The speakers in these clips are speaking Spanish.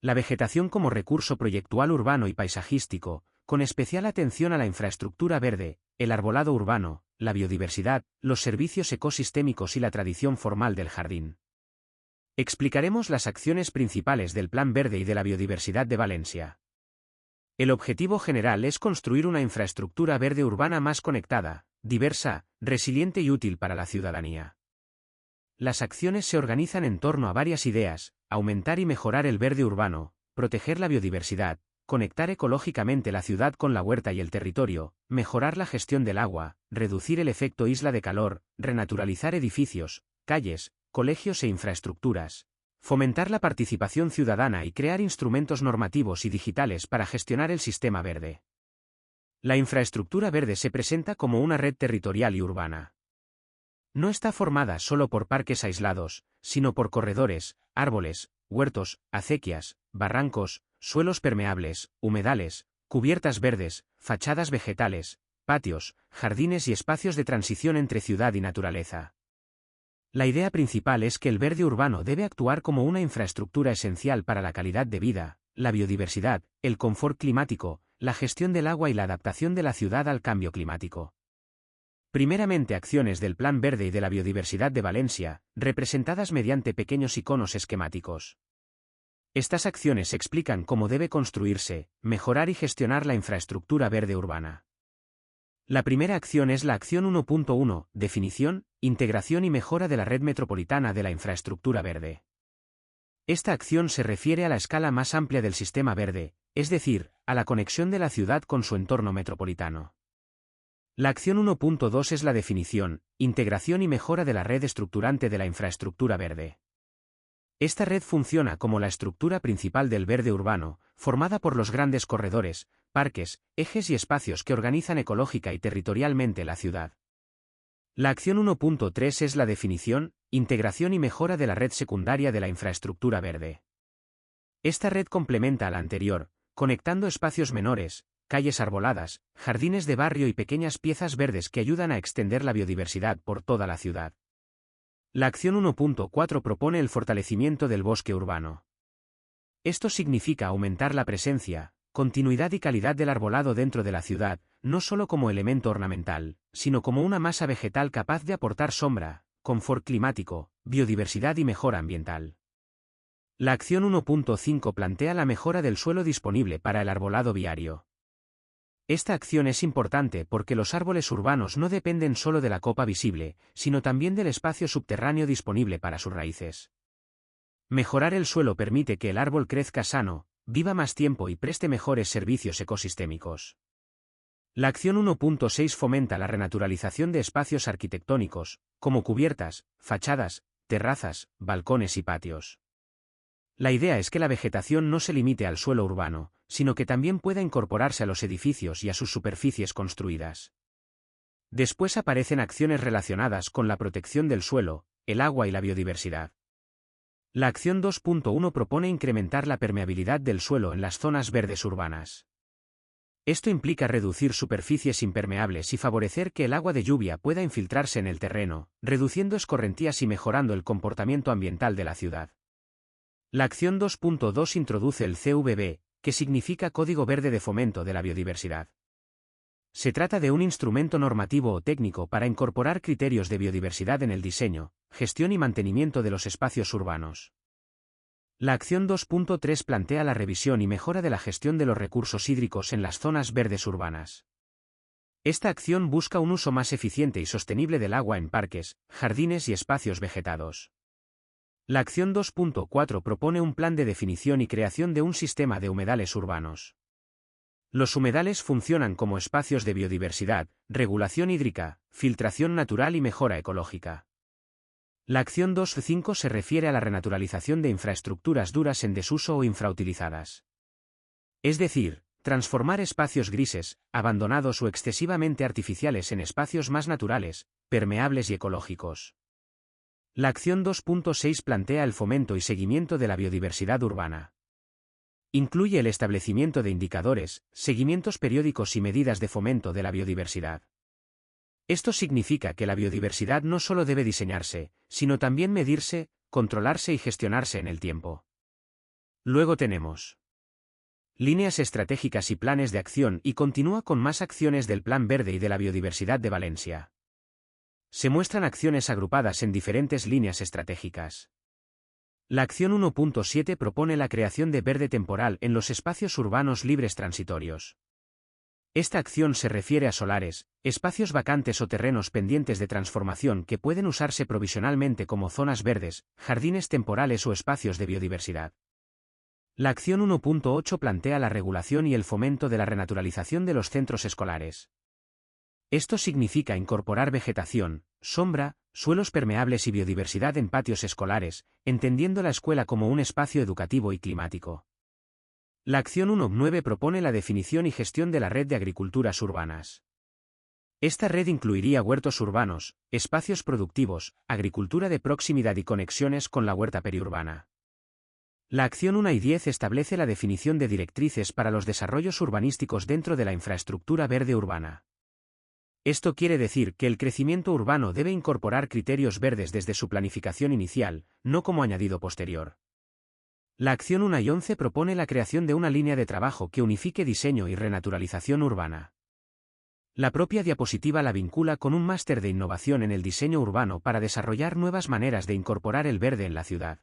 La vegetación como recurso proyectual urbano y paisajístico, con especial atención a la infraestructura verde, el arbolado urbano, la biodiversidad, los servicios ecosistémicos y la tradición formal del jardín. Explicaremos las acciones principales del Plan Verde y de la Biodiversidad de Valencia. El objetivo general es construir una infraestructura verde urbana más conectada, diversa, resiliente y útil para la ciudadanía. Las acciones se organizan en torno a varias ideas: aumentar y mejorar el verde urbano, proteger la biodiversidad, conectar ecológicamente la ciudad con la huerta y el territorio, mejorar la gestión del agua, reducir el efecto isla de calor, renaturalizar edificios, calles, colegios e infraestructuras, fomentar la participación ciudadana y crear instrumentos normativos y digitales para gestionar el sistema verde. La infraestructura verde se presenta como una red territorial y urbana. No está formada solo por parques aislados, sino por corredores, árboles, huertos, acequias, barrancos, suelos permeables, humedales, cubiertas verdes, fachadas vegetales, patios, jardines y espacios de transición entre ciudad y naturaleza. La idea principal es que el verde urbano debe actuar como una infraestructura esencial para la calidad de vida, la biodiversidad, el confort climático, la gestión del agua y la adaptación de la ciudad al cambio climático. Primeramente, acciones del Plan Verde y de la Biodiversidad de Valencia, representadas mediante pequeños iconos esquemáticos. Estas acciones explican cómo debe construirse, mejorar y gestionar la infraestructura verde urbana. La primera acción es la acción 1.1, definición, integración y mejora de la red metropolitana de la infraestructura verde. Esta acción se refiere a la escala más amplia del sistema verde, es decir, a la conexión de la ciudad con su entorno metropolitano. La acción 1.2 es la definición, integración y mejora de la red estructurante de la infraestructura verde. Esta red funciona como la estructura principal del verde urbano, formada por los grandes corredores, parques, ejes y espacios que organizan ecológica y territorialmente la ciudad. La acción 1.3 es la definición, integración y mejora de la red secundaria de la infraestructura verde. Esta red complementa a la anterior, conectando espacios menores, calles arboladas, jardines de barrio y pequeñas piezas verdes que ayudan a extender la biodiversidad por toda la ciudad. La acción 1.4 propone el fortalecimiento del bosque urbano. Esto significa aumentar la presencia, continuidad y calidad del arbolado dentro de la ciudad, no solo como elemento ornamental, sino como una masa vegetal capaz de aportar sombra, confort climático, biodiversidad y mejora ambiental. La acción 1.5 plantea la mejora del suelo disponible para el arbolado viario. Esta acción es importante porque los árboles urbanos no dependen solo de la copa visible, sino también del espacio subterráneo disponible para sus raíces. Mejorar el suelo permite que el árbol crezca sano, viva más tiempo y preste mejores servicios ecosistémicos. La acción 1.6 fomenta la renaturalización de espacios arquitectónicos, como cubiertas, fachadas, terrazas, balcones y patios. La idea es que la vegetación no se limite al suelo urbano, sino que también pueda incorporarse a los edificios y a sus superficies construidas. Después aparecen acciones relacionadas con la protección del suelo, el agua y la biodiversidad. La acción 2.1 propone incrementar la permeabilidad del suelo en las zonas verdes urbanas. Esto implica reducir superficies impermeables y favorecer que el agua de lluvia pueda infiltrarse en el terreno, reduciendo escorrentías y mejorando el comportamiento ambiental de la ciudad. La acción 2.2 introduce el CVB, que significa Código Verde de Fomento de la Biodiversidad. Se trata de un instrumento normativo o técnico para incorporar criterios de biodiversidad en el diseño, gestión y mantenimiento de los espacios urbanos. La acción 2.3 plantea la revisión y mejora de la gestión de los recursos hídricos en las zonas verdes urbanas. Esta acción busca un uso más eficiente y sostenible del agua en parques, jardines y espacios vegetados. La acción 2.4 propone un plan de definición y creación de un sistema de humedales urbanos. Los humedales funcionan como espacios de biodiversidad, regulación hídrica, filtración natural y mejora ecológica. La acción 2.5 se refiere a la renaturalización de infraestructuras duras en desuso o infrautilizadas. Es decir, transformar espacios grises, abandonados o excesivamente artificiales en espacios más naturales, permeables y ecológicos. La acción 2.6 plantea el fomento y seguimiento de la biodiversidad urbana. Incluye el establecimiento de indicadores, seguimientos periódicos y medidas de fomento de la biodiversidad. Esto significa que la biodiversidad no solo debe diseñarse, sino también medirse, controlarse y gestionarse en el tiempo. Luego tenemos líneas estratégicas y planes de acción y continúa con más acciones del Plan Verde y de la Biodiversidad de Valencia. Se muestran acciones agrupadas en diferentes líneas estratégicas. La acción 1.7 propone la creación de verde temporal en los espacios urbanos libres transitorios. Esta acción se refiere a solares, espacios vacantes o terrenos pendientes de transformación que pueden usarse provisionalmente como zonas verdes, jardines temporales o espacios de biodiversidad. La acción 1.8 plantea la regulación y el fomento de la renaturalización de los centros escolares. Esto significa incorporar vegetación, sombra, suelos permeables y biodiversidad en patios escolares, entendiendo la escuela como un espacio educativo y climático. La acción 1.9 propone la definición y gestión de la red de agriculturas urbanas. Esta red incluiría huertos urbanos, espacios productivos, agricultura de proximidad y conexiones con la huerta periurbana. La acción 1 y 10 establece la definición de directrices para los desarrollos urbanísticos dentro de la infraestructura verde urbana. Esto quiere decir que el crecimiento urbano debe incorporar criterios verdes desde su planificación inicial, no como añadido posterior. La acción 1 y 11 propone la creación de una línea de trabajo que unifique diseño y renaturalización urbana. La propia diapositiva la vincula con un máster de innovación en el diseño urbano para desarrollar nuevas maneras de incorporar el verde en la ciudad.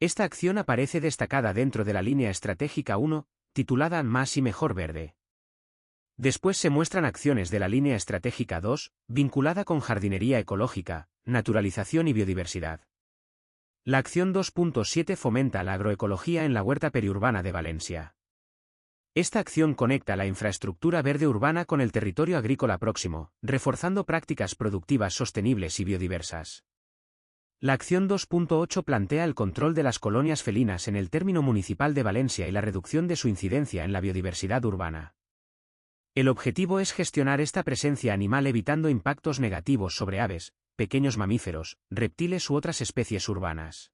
Esta acción aparece destacada dentro de la línea estratégica 1, titulada Más y Mejor Verde. Después se muestran acciones de la línea estratégica 2, vinculada con jardinería ecológica, naturalización y biodiversidad. La acción 2.7 fomenta la agroecología en la huerta periurbana de Valencia. Esta acción conecta la infraestructura verde urbana con el territorio agrícola próximo, reforzando prácticas productivas sostenibles y biodiversas. La acción 2.8 plantea el control de las colonias felinas en el término municipal de Valencia y la reducción de su incidencia en la biodiversidad urbana. El objetivo es gestionar esta presencia animal evitando impactos negativos sobre aves, pequeños mamíferos, reptiles u otras especies urbanas.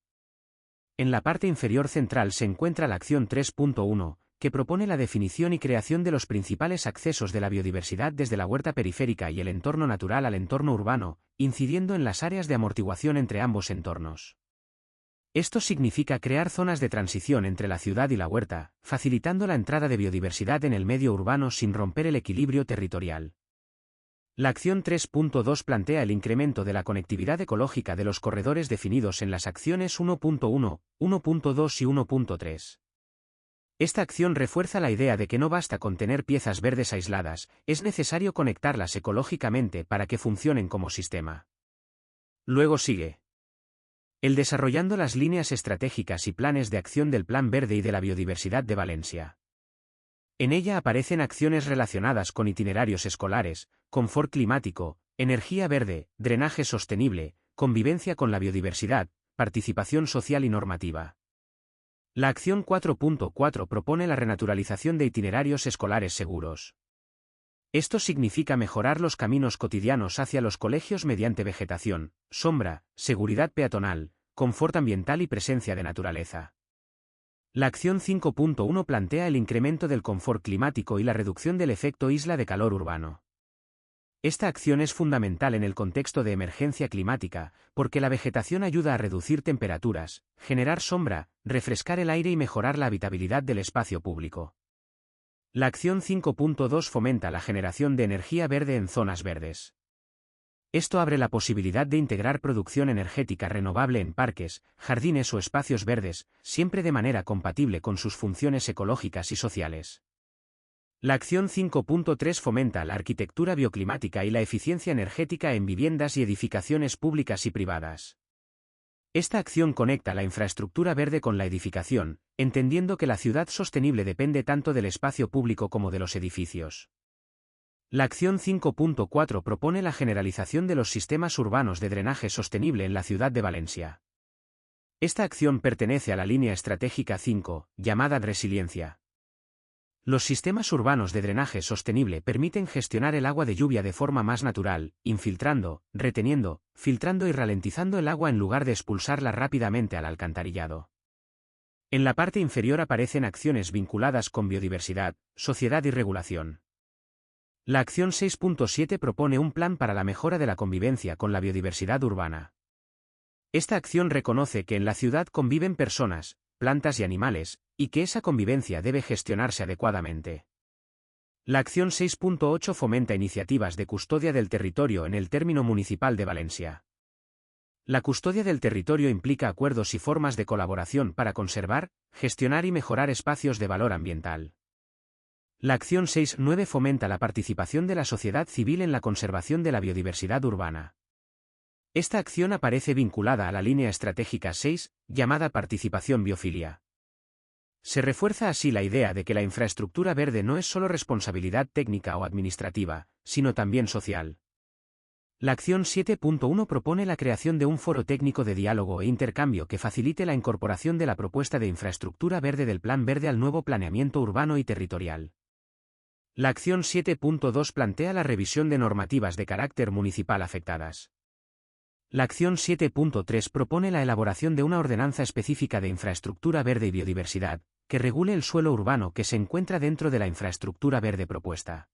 En la parte inferior central se encuentra la acción 3.1, que propone la definición y creación de los principales accesos de la biodiversidad desde la huerta periférica y el entorno natural al entorno urbano, incidiendo en las áreas de amortiguación entre ambos entornos. Esto significa crear zonas de transición entre la ciudad y la huerta, facilitando la entrada de biodiversidad en el medio urbano sin romper el equilibrio territorial. La acción 3.2 plantea el incremento de la conectividad ecológica de los corredores definidos en las acciones 1.1, 1.2 y 1.3. Esta acción refuerza la idea de que no basta con tener piezas verdes aisladas, es necesario conectarlas ecológicamente para que funcionen como sistema. Luego sigue el desarrollando las líneas estratégicas y planes de acción del Plan Verde y de la Biodiversidad de Valencia. En ella aparecen acciones relacionadas con itinerarios escolares, confort climático, energía verde, drenaje sostenible, convivencia con la biodiversidad, participación social y normativa. La acción 4.4 propone la renaturalización de itinerarios escolares seguros. Esto significa mejorar los caminos cotidianos hacia los colegios mediante vegetación, sombra, seguridad peatonal, confort ambiental y presencia de naturaleza. La acción 5.1 plantea el incremento del confort climático y la reducción del efecto isla de calor urbano. Esta acción es fundamental en el contexto de emergencia climática, porque la vegetación ayuda a reducir temperaturas, generar sombra, refrescar el aire y mejorar la habitabilidad del espacio público. La acción 5.2 fomenta la generación de energía verde en zonas verdes. Esto abre la posibilidad de integrar producción energética renovable en parques, jardines o espacios verdes, siempre de manera compatible con sus funciones ecológicas y sociales. La acción 5.3 fomenta la arquitectura bioclimática y la eficiencia energética en viviendas y edificaciones públicas y privadas. Esta acción conecta la infraestructura verde con la edificación, entendiendo que la ciudad sostenible depende tanto del espacio público como de los edificios. La acción 5.4 propone la generalización de los sistemas urbanos de drenaje sostenible en la ciudad de Valencia. Esta acción pertenece a la línea estratégica 5, llamada Resiliencia. Los sistemas urbanos de drenaje sostenible permiten gestionar el agua de lluvia de forma más natural, infiltrando, reteniendo, filtrando y ralentizando el agua en lugar de expulsarla rápidamente al alcantarillado. En la parte inferior aparecen acciones vinculadas con biodiversidad, sociedad y regulación. La acción 6.7 propone un plan para la mejora de la convivencia con la biodiversidad urbana. Esta acción reconoce que en la ciudad conviven personas, plantas y animales, y que esa convivencia debe gestionarse adecuadamente. La acción 6.8 fomenta iniciativas de custodia del territorio en el término municipal de Valencia. La custodia del territorio implica acuerdos y formas de colaboración para conservar, gestionar y mejorar espacios de valor ambiental. La acción 6.9 fomenta la participación de la sociedad civil en la conservación de la biodiversidad urbana. Esta acción aparece vinculada a la línea estratégica 6, llamada participación biofilia. Se refuerza así la idea de que la infraestructura verde no es solo responsabilidad técnica o administrativa, sino también social. La acción 7.1 propone la creación de un foro técnico de diálogo e intercambio que facilite la incorporación de la propuesta de infraestructura verde del Plan Verde al nuevo planeamiento urbano y territorial. La acción 7.2 plantea la revisión de normativas de carácter municipal afectadas. La acción 7.3 propone la elaboración de una ordenanza específica de infraestructura verde y biodiversidad, que regule el suelo urbano que se encuentra dentro de la infraestructura verde propuesta.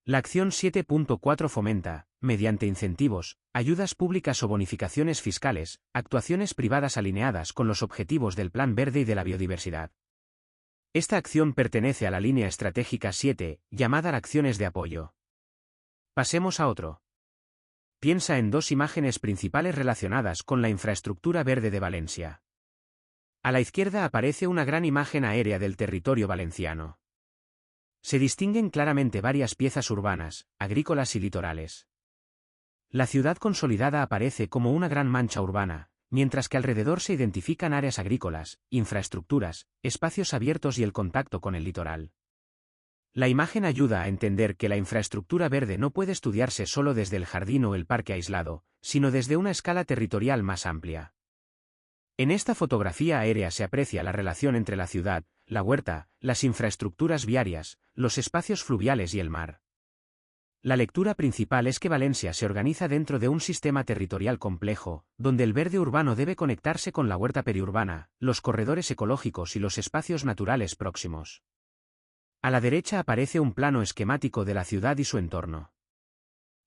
La acción 7.4 fomenta, mediante incentivos, ayudas públicas o bonificaciones fiscales, actuaciones privadas alineadas con los objetivos del Plan Verde y de la biodiversidad. Esta acción pertenece a la línea estratégica 7, llamada acciones de apoyo. Pasemos a otro. Piensa en dos imágenes principales relacionadas con la infraestructura verde de Valencia. A la izquierda aparece una gran imagen aérea del territorio valenciano. Se distinguen claramente varias piezas urbanas, agrícolas y litorales. La ciudad consolidada aparece como una gran mancha urbana, mientras que alrededor se identifican áreas agrícolas, infraestructuras, espacios abiertos y el contacto con el litoral. La imagen ayuda a entender que la infraestructura verde no puede estudiarse solo desde el jardín o el parque aislado, sino desde una escala territorial más amplia. En esta fotografía aérea se aprecia la relación entre la ciudad, la huerta, las infraestructuras viarias, los espacios fluviales y el mar. La lectura principal es que Valencia se organiza dentro de un sistema territorial complejo, donde el verde urbano debe conectarse con la huerta periurbana, los corredores ecológicos y los espacios naturales próximos. A la derecha aparece un plano esquemático de la ciudad y su entorno.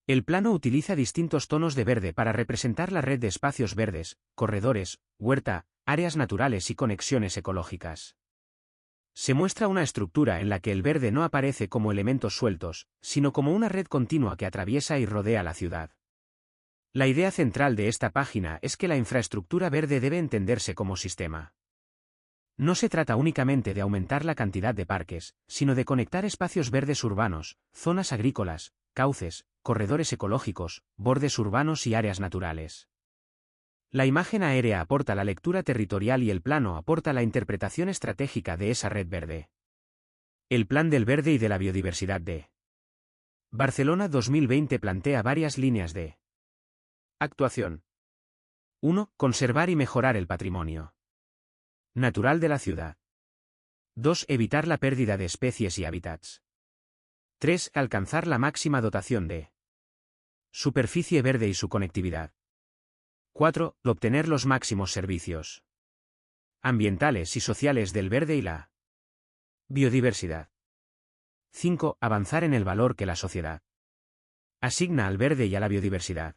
El plano utiliza distintos tonos de verde para representar la red de espacios verdes, corredores, huerta, áreas naturales y conexiones ecológicas. Se muestra una estructura en la que el verde no aparece como elementos sueltos, sino como una red continua que atraviesa y rodea la ciudad. La idea central de esta página es que la infraestructura verde debe entenderse como sistema. No se trata únicamente de aumentar la cantidad de parques, sino de conectar espacios verdes urbanos, zonas agrícolas, cauces, corredores ecológicos, bordes urbanos y áreas naturales. La imagen aérea aporta la lectura territorial y el plano aporta la interpretación estratégica de esa red verde. El Plan del Verde y de la Biodiversidad de Barcelona 2020 plantea varias líneas de actuación. 1. Conservar y mejorar el patrimonio natural de la ciudad. 2. Evitar la pérdida de especies y hábitats. 3. Alcanzar la máxima dotación de superficie verde y su conectividad. 4. Obtener los máximos servicios ambientales y sociales del verde y la biodiversidad. 5. Avanzar en el valor que la sociedad asigna al verde y a la biodiversidad.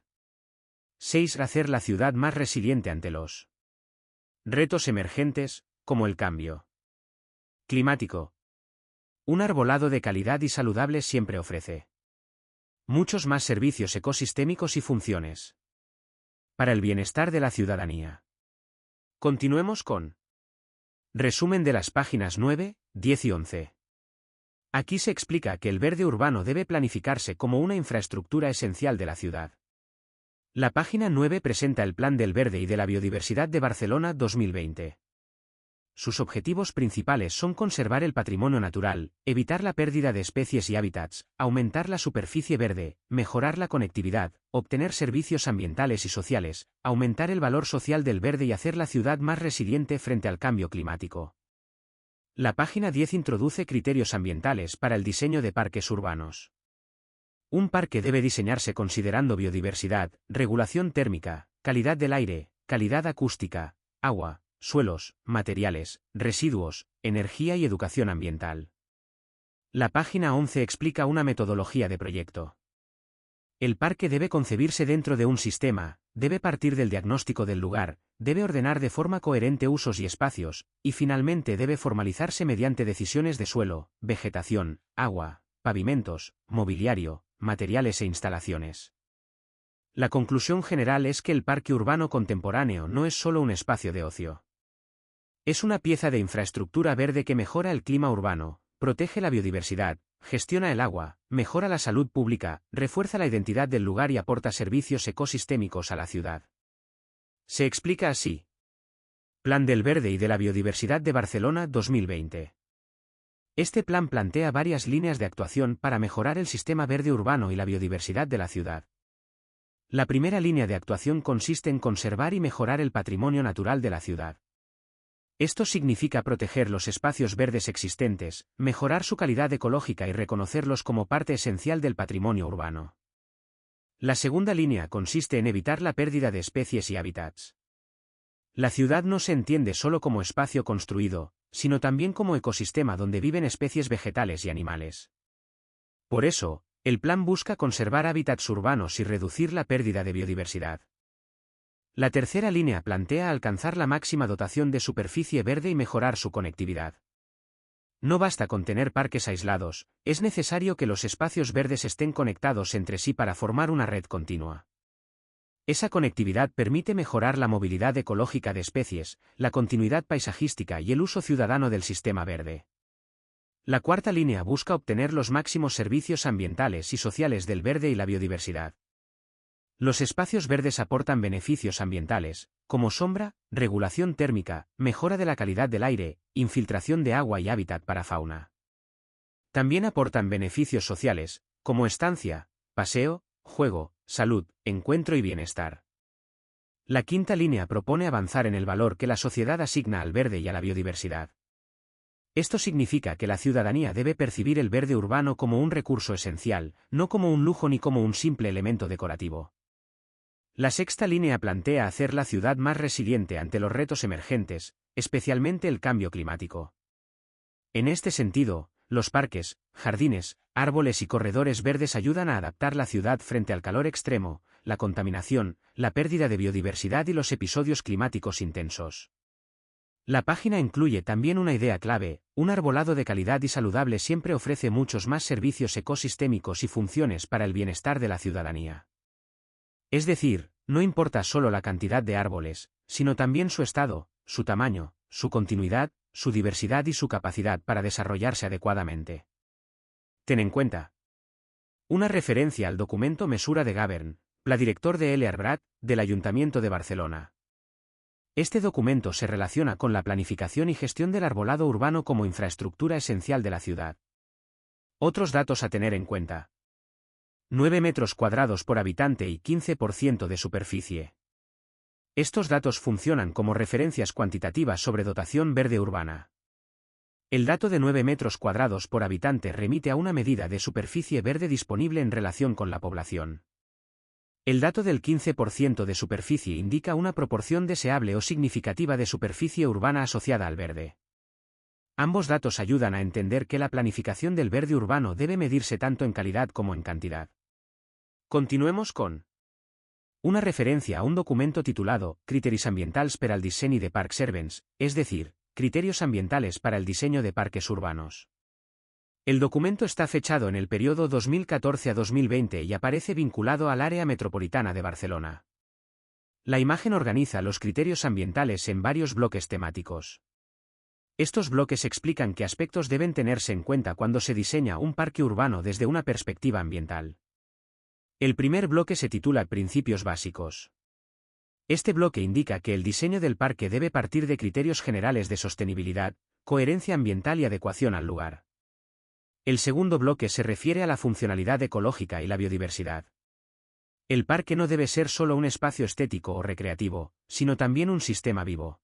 6. Hacer la ciudad más resiliente ante los retos emergentes, como el cambio climático. Un arbolado de calidad y saludable siempre ofrece muchos más servicios ecosistémicos y funciones para el bienestar de la ciudadanía. Continuemos con resumen de las páginas 9, 10 y 11. Aquí se explica que el verde urbano debe planificarse como una infraestructura esencial de la ciudad. La página 9 presenta el Plan del Verde y de la Biodiversidad de Barcelona 2020. Sus objetivos principales son conservar el patrimonio natural, evitar la pérdida de especies y hábitats, aumentar la superficie verde, mejorar la conectividad, obtener servicios ambientales y sociales, aumentar el valor social del verde y hacer la ciudad más resiliente frente al cambio climático. La página 10 introduce criterios ambientales para el diseño de parques urbanos. Un parque debe diseñarse considerando biodiversidad, regulación térmica, calidad del aire, calidad acústica, agua, suelos, materiales, residuos, energía y educación ambiental. La página 11 explica una metodología de proyecto. El parque debe concebirse dentro de un sistema, debe partir del diagnóstico del lugar, debe ordenar de forma coherente usos y espacios, y finalmente debe formalizarse mediante decisiones de suelo, vegetación, agua, pavimentos, mobiliario, materiales e instalaciones. La conclusión general es que el parque urbano contemporáneo no es solo un espacio de ocio. Es una pieza de infraestructura verde que mejora el clima urbano, protege la biodiversidad, gestiona el agua, mejora la salud pública, refuerza la identidad del lugar y aporta servicios ecosistémicos a la ciudad. Se explica así. Plan del Verde y de la Biodiversidad de Barcelona 2020. Este plan plantea varias líneas de actuación para mejorar el sistema verde urbano y la biodiversidad de la ciudad. La primera línea de actuación consiste en conservar y mejorar el patrimonio natural de la ciudad. Esto significa proteger los espacios verdes existentes, mejorar su calidad ecológica y reconocerlos como parte esencial del patrimonio urbano. La segunda línea consiste en evitar la pérdida de especies y hábitats. La ciudad no se entiende solo como espacio construido, sino también como ecosistema donde viven especies vegetales y animales. Por eso, el plan busca conservar hábitats urbanos y reducir la pérdida de biodiversidad. La tercera línea plantea alcanzar la máxima dotación de superficie verde y mejorar su conectividad. No basta con tener parques aislados, es necesario que los espacios verdes estén conectados entre sí para formar una red continua. Esa conectividad permite mejorar la movilidad ecológica de especies, la continuidad paisajística y el uso ciudadano del sistema verde. La cuarta línea busca obtener los máximos servicios ambientales y sociales del verde y la biodiversidad. Los espacios verdes aportan beneficios ambientales, como sombra, regulación térmica, mejora de la calidad del aire, infiltración de agua y hábitat para fauna. También aportan beneficios sociales, como estancia, paseo, juego, salud, encuentro y bienestar. La quinta línea propone avanzar en el valor que la sociedad asigna al verde y a la biodiversidad. Esto significa que la ciudadanía debe percibir el verde urbano como un recurso esencial, no como un lujo ni como un simple elemento decorativo. La sexta línea plantea hacer la ciudad más resiliente ante los retos emergentes, especialmente el cambio climático. En este sentido, los parques, jardines, árboles y corredores verdes ayudan a adaptar la ciudad frente al calor extremo, la contaminación, la pérdida de biodiversidad y los episodios climáticos intensos. La página incluye también una idea clave: un arbolado de calidad y saludable siempre ofrece muchos más servicios ecosistémicos y funciones para el bienestar de la ciudadanía. Es decir, no importa solo la cantidad de árboles, sino también su estado, su tamaño, su continuidad, su diversidad y su capacidad para desarrollarse adecuadamente. Ten en cuenta. Una referencia al documento Mesura de Gavern, pla-director de L. Arbrat, del Ayuntamiento de Barcelona. Este documento se relaciona con la planificación y gestión del arbolado urbano como infraestructura esencial de la ciudad. Otros datos a tener en cuenta. 9 metros cuadrados por habitante y 15% de superficie. Estos datos funcionan como referencias cuantitativas sobre dotación verde urbana. El dato de 9 metros cuadrados por habitante remite a una medida de superficie verde disponible en relación con la población. El dato del 15% de superficie indica una proporción deseable o significativa de superficie urbana asociada al verde. Ambos datos ayudan a entender que la planificación del verde urbano debe medirse tanto en calidad como en cantidad. Continuemos con una referencia a un documento titulado Criteris ambientals per al disseny de parcs urbans, es decir, criterios ambientales para el diseño de parques urbanos. El documento está fechado en el periodo 2014 a 2020 y aparece vinculado al área metropolitana de Barcelona. La imagen organiza los criterios ambientales en varios bloques temáticos. Estos bloques explican qué aspectos deben tenerse en cuenta cuando se diseña un parque urbano desde una perspectiva ambiental. El primer bloque se titula Principios básicos. Este bloque indica que el diseño del parque debe partir de criterios generales de sostenibilidad, coherencia ambiental y adecuación al lugar. El segundo bloque se refiere a la funcionalidad ecológica y la biodiversidad. El parque no debe ser solo un espacio estético o recreativo, sino también un sistema vivo.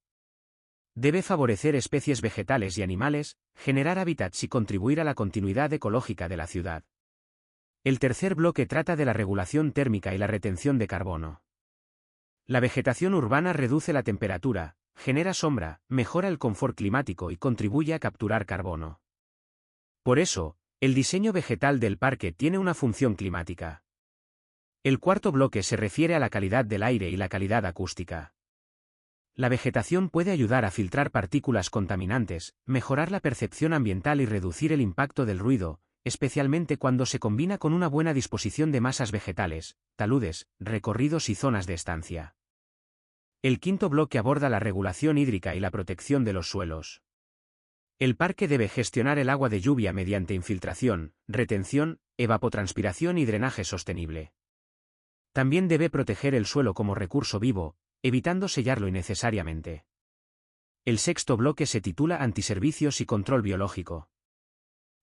Debe favorecer especies vegetales y animales, generar hábitats y contribuir a la continuidad ecológica de la ciudad. El tercer bloque trata de la regulación térmica y la retención de carbono. La vegetación urbana reduce la temperatura, genera sombra, mejora el confort climático y contribuye a capturar carbono. Por eso, el diseño vegetal del parque tiene una función climática. El cuarto bloque se refiere a la calidad del aire y la calidad acústica. La vegetación puede ayudar a filtrar partículas contaminantes, mejorar la percepción ambiental y reducir el impacto del ruido, especialmente cuando se combina con una buena disposición de masas vegetales, taludes, recorridos y zonas de estancia. El quinto bloque aborda la regulación hídrica y la protección de los suelos. El parque debe gestionar el agua de lluvia mediante infiltración, retención, evapotranspiración y drenaje sostenible. También debe proteger el suelo como recurso vivo, evitando sellarlo innecesariamente. El sexto bloque se titula Antiservicios y control biológico.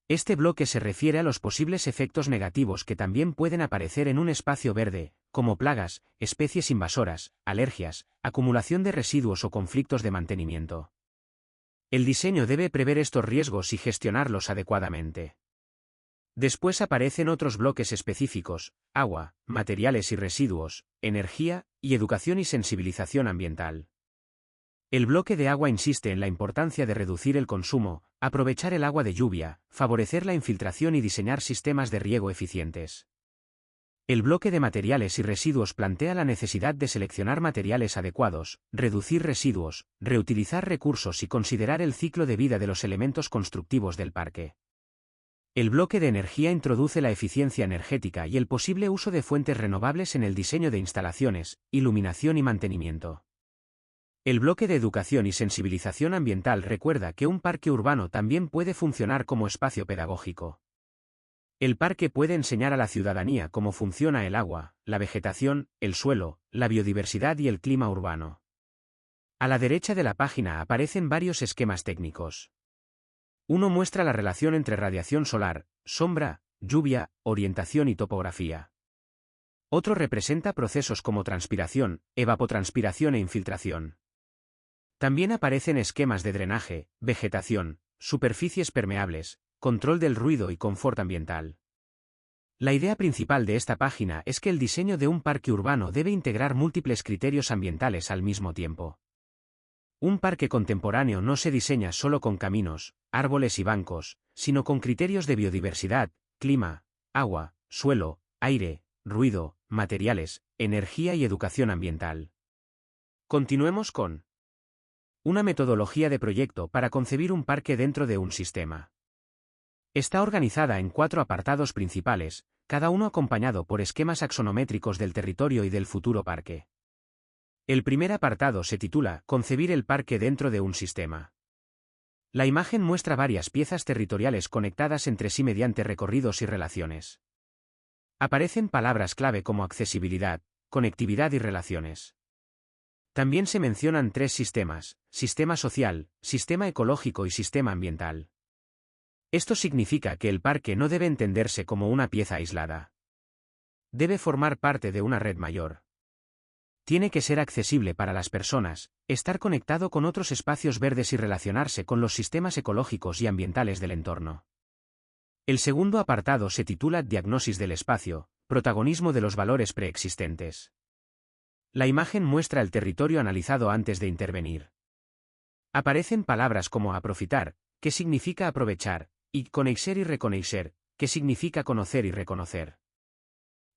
Este bloque se refiere a los posibles efectos negativos que también pueden aparecer en un espacio verde, como plagas, especies invasoras, alergias, acumulación de residuos o conflictos de mantenimiento. El diseño debe prever estos riesgos y gestionarlos adecuadamente. Después aparecen otros bloques específicos: agua, materiales y residuos, energía, y educación y sensibilización ambiental. El bloque de agua insiste en la importancia de reducir el consumo, aprovechar el agua de lluvia, favorecer la infiltración y diseñar sistemas de riego eficientes. El bloque de materiales y residuos plantea la necesidad de seleccionar materiales adecuados, reducir residuos, reutilizar recursos y considerar el ciclo de vida de los elementos constructivos del parque. El bloque de energía introduce la eficiencia energética y el posible uso de fuentes renovables en el diseño de instalaciones, iluminación y mantenimiento. El bloque de educación y sensibilización ambiental recuerda que un parque urbano también puede funcionar como espacio pedagógico. El parque puede enseñar a la ciudadanía cómo funciona el agua, la vegetación, el suelo, la biodiversidad y el clima urbano. A la derecha de la página aparecen varios esquemas técnicos. Uno muestra la relación entre radiación solar, sombra, lluvia, orientación y topografía. Otro representa procesos como transpiración, evapotranspiración e infiltración. También aparecen esquemas de drenaje, vegetación, superficies permeables, control del ruido y confort ambiental. La idea principal de esta página es que el diseño de un parque urbano debe integrar múltiples criterios ambientales al mismo tiempo. Un parque contemporáneo no se diseña solo con caminos, árboles y bancos, sino con criterios de biodiversidad, clima, agua, suelo, aire, ruido, materiales, energía y educación ambiental. Continuemos con una metodología de proyecto para concebir un parque dentro de un sistema. Está organizada en 4 apartados principales, cada uno acompañado por esquemas axonométricos del territorio y del futuro parque. El primer apartado se titula Concebir el parque dentro de un sistema. La imagen muestra varias piezas territoriales conectadas entre sí mediante recorridos y relaciones. Aparecen palabras clave como accesibilidad, conectividad y relaciones. También se mencionan 3 sistemas: sistema social, sistema ecológico y sistema ambiental. Esto significa que el parque no debe entenderse como una pieza aislada. Debe formar parte de una red mayor. Tiene que ser accesible para las personas, estar conectado con otros espacios verdes y relacionarse con los sistemas ecológicos y ambientales del entorno. El segundo apartado se titula Diagnosis del espacio, protagonismo de los valores preexistentes. La imagen muestra el territorio analizado antes de intervenir. Aparecen palabras como aprofitar, que significa aprovechar, y coneixer y reconeixer, que significa conocer y reconocer.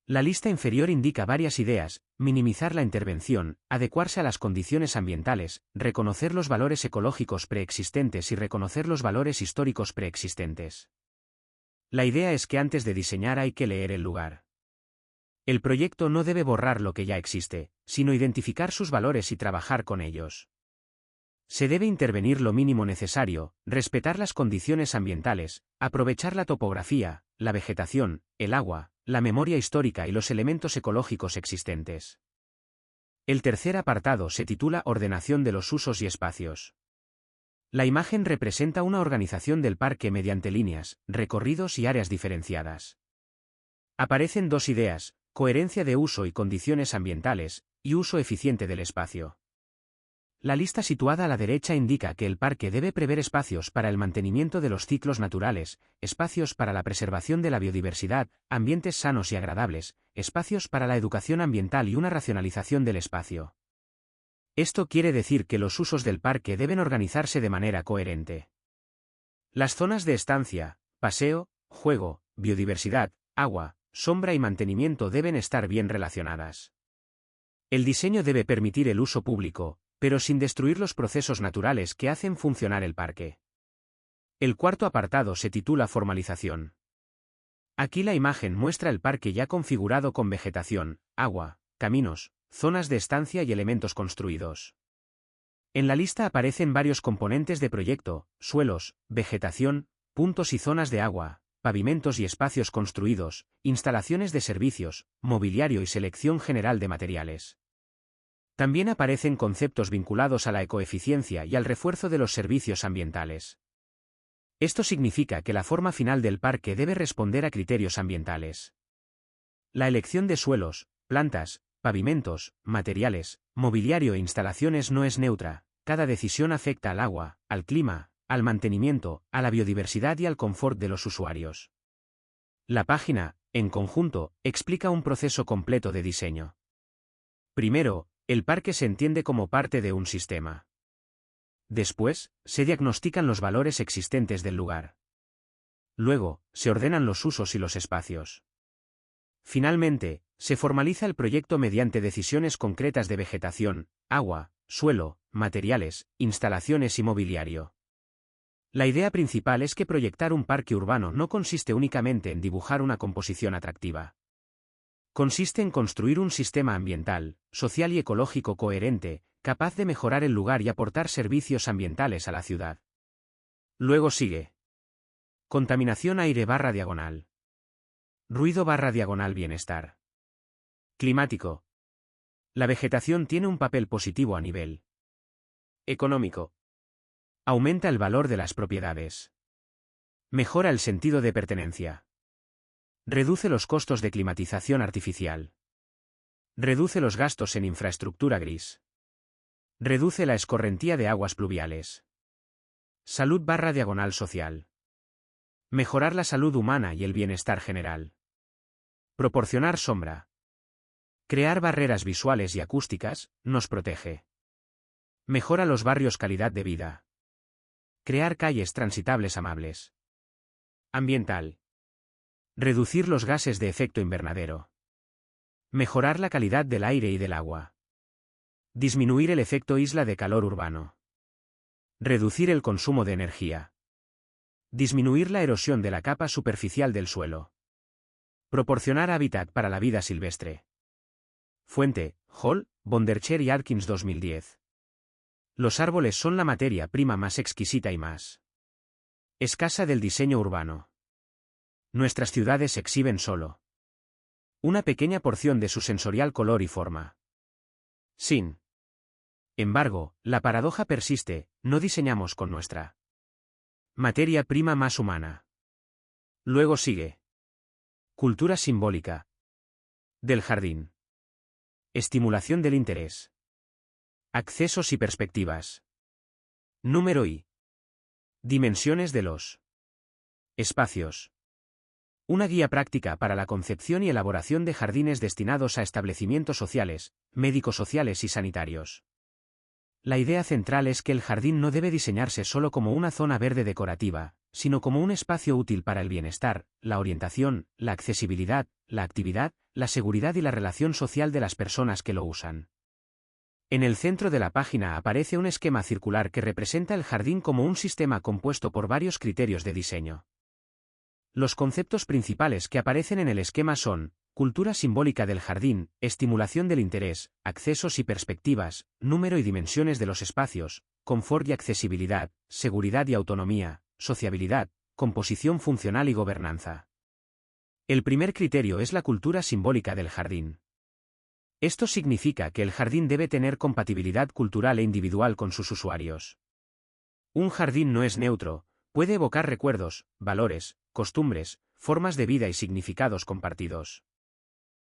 La lista inferior indica varias ideas: minimizar la intervención, adecuarse a las condiciones ambientales, reconocer los valores ecológicos preexistentes y reconocer los valores históricos preexistentes. La idea es que antes de diseñar hay que leer el lugar. El proyecto no debe borrar lo que ya existe, sino identificar sus valores y trabajar con ellos. Se debe intervenir lo mínimo necesario, respetar las condiciones ambientales, aprovechar la topografía, la vegetación, el agua, la memoria histórica y los elementos ecológicos existentes. El tercer apartado se titula Ordenación de los usos y espacios. La imagen representa una organización del parque mediante líneas, recorridos y áreas diferenciadas. Aparecen 2 ideas: coherencia de uso y condiciones ambientales, y uso eficiente del espacio. La lista situada a la derecha indica que el parque debe prever espacios para el mantenimiento de los ciclos naturales, espacios para la preservación de la biodiversidad, ambientes sanos y agradables, espacios para la educación ambiental y una racionalización del espacio. Esto quiere decir que los usos del parque deben organizarse de manera coherente. Las zonas de estancia, paseo, juego, biodiversidad, agua, sombra y mantenimiento deben estar bien relacionadas. El diseño debe permitir el uso público, pero sin destruir los procesos naturales que hacen funcionar el parque. El cuarto apartado se titula Formalización. Aquí la imagen muestra el parque ya configurado con vegetación, agua, caminos, zonas de estancia y elementos construidos. En la lista aparecen varios componentes de proyecto: suelos, vegetación, puntos y zonas de agua, pavimentos y espacios construidos, instalaciones de servicios, mobiliario y selección general de materiales. También aparecen conceptos vinculados a la ecoeficiencia y al refuerzo de los servicios ambientales. Esto significa que la forma final del parque debe responder a criterios ambientales. La elección de suelos, plantas, pavimentos, materiales, mobiliario e instalaciones no es neutra. Cada decisión afecta al agua, al clima, al mantenimiento, a la biodiversidad y al confort de los usuarios. La página, en conjunto, explica un proceso completo de diseño. Primero, el parque se entiende como parte de un sistema. Después, se diagnostican los valores existentes del lugar. Luego, se ordenan los usos y los espacios. Finalmente, se formaliza el proyecto mediante decisiones concretas de vegetación, agua, suelo, materiales, instalaciones y mobiliario. La idea principal es que proyectar un parque urbano no consiste únicamente en dibujar una composición atractiva. Consiste en construir un sistema ambiental, social y ecológico coherente, capaz de mejorar el lugar y aportar servicios ambientales a la ciudad. Luego sigue: contaminación aire/diagonal. Ruido/diagonal bienestar. Climático. La vegetación tiene un papel positivo a nivel económico. Aumenta el valor de las propiedades. Mejora el sentido de pertenencia. Reduce los costos de climatización artificial. Reduce los gastos en infraestructura gris. Reduce la escorrentía de aguas pluviales. Salud/diagonal social. Mejorar la salud humana y el bienestar general. Proporcionar sombra. Crear barreras visuales y acústicas, nos protege. Mejora los barrios calidad de vida. Crear calles transitables amables. Ambiental. Reducir los gases de efecto invernadero. Mejorar la calidad del aire y del agua. Disminuir el efecto isla de calor urbano. Reducir el consumo de energía. Disminuir la erosión de la capa superficial del suelo. Proporcionar hábitat para la vida silvestre. Fuente: Hall, Bondercher y Atkins 2010. Los árboles son la materia prima más exquisita y más escasa del diseño urbano. Nuestras ciudades exhiben solo una pequeña porción de su sensorial color y forma. Sin embargo, la paradoja persiste: no diseñamos con nuestra materia prima más humana. Luego sigue: cultura simbólica del jardín. Estimulación del interés. Accesos y perspectivas. Número y dimensiones de los espacios. Una guía práctica para la concepción y elaboración de jardines destinados a establecimientos sociales, médico-sociales y sanitarios. La idea central es que el jardín no debe diseñarse solo como una zona verde decorativa, sino como un espacio útil para el bienestar, la orientación, la accesibilidad, la actividad, la seguridad y la relación social de las personas que lo usan. En el centro de la página aparece un esquema circular que representa el jardín como un sistema compuesto por varios criterios de diseño. Los conceptos principales que aparecen en el esquema son: cultura simbólica del jardín, estimulación del interés, accesos y perspectivas, número y dimensiones de los espacios, confort y accesibilidad, seguridad y autonomía, sociabilidad, composición funcional y gobernanza. El primer criterio es la cultura simbólica del jardín. Esto significa que el jardín debe tener compatibilidad cultural e individual con sus usuarios. Un jardín no es neutro, puede evocar recuerdos, valores, costumbres, formas de vida y significados compartidos.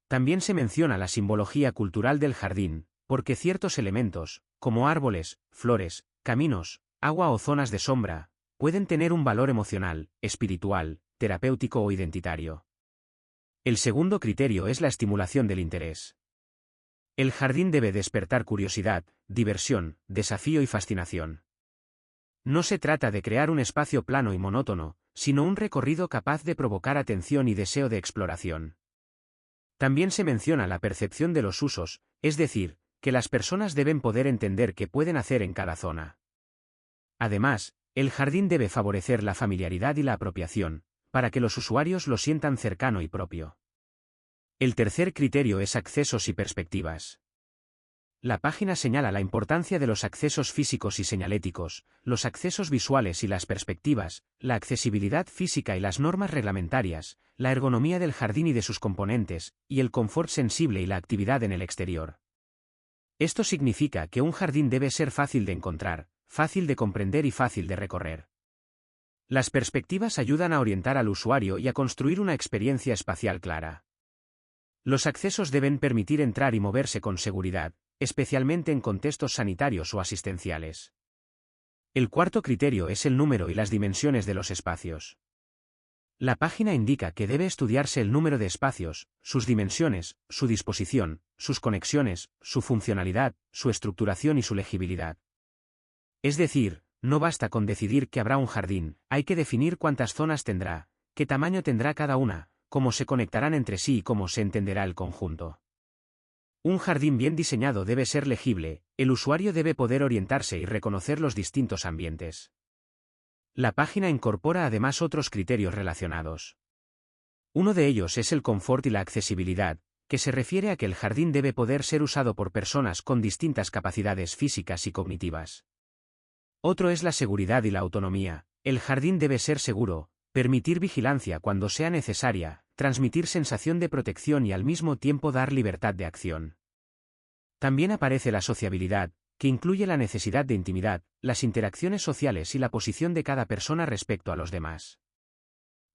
También se menciona la simbología cultural del jardín, porque ciertos elementos, como árboles, flores, caminos, agua o zonas de sombra, pueden tener un valor emocional, espiritual, terapéutico o identitario. El segundo criterio es la estimulación del interés. El jardín debe despertar curiosidad, diversión, desafío y fascinación. No se trata de crear un espacio plano y monótono, sino un recorrido capaz de provocar atención y deseo de exploración. También se menciona la percepción de los usos, es decir, que las personas deben poder entender qué pueden hacer en cada zona. Además, el jardín debe favorecer la familiaridad y la apropiación, para que los usuarios lo sientan cercano y propio. El tercer criterio es accesos y perspectivas. La página señala la importancia de los accesos físicos y señaléticos, los accesos visuales y las perspectivas, la accesibilidad física y las normas reglamentarias, la ergonomía del jardín y de sus componentes, y el confort sensible y la actividad en el exterior. Esto significa que un jardín debe ser fácil de encontrar, fácil de comprender y fácil de recorrer. Las perspectivas ayudan a orientar al usuario y a construir una experiencia espacial clara. Los accesos deben permitir entrar y moverse con seguridad, especialmente en contextos sanitarios o asistenciales. El cuarto criterio es el número y las dimensiones de los espacios. La página indica que debe estudiarse el número de espacios, sus dimensiones, su disposición, sus conexiones, su funcionalidad, su estructuración y su legibilidad. Es decir, no basta con decidir que habrá un jardín, hay que definir cuántas zonas tendrá, qué tamaño tendrá cada una, cómo se conectarán entre sí y cómo se entenderá el conjunto. Un jardín bien diseñado debe ser legible, el usuario debe poder orientarse y reconocer los distintos ambientes. La página incorpora además otros criterios relacionados. Uno de ellos es el confort y la accesibilidad, que se refiere a que el jardín debe poder ser usado por personas con distintas capacidades físicas y cognitivas. Otro es la seguridad y la autonomía, el jardín debe ser seguro, permitir vigilancia cuando sea necesaria, transmitir sensación de protección y al mismo tiempo dar libertad de acción. También aparece la sociabilidad, que incluye la necesidad de intimidad, las interacciones sociales y la posición de cada persona respecto a los demás.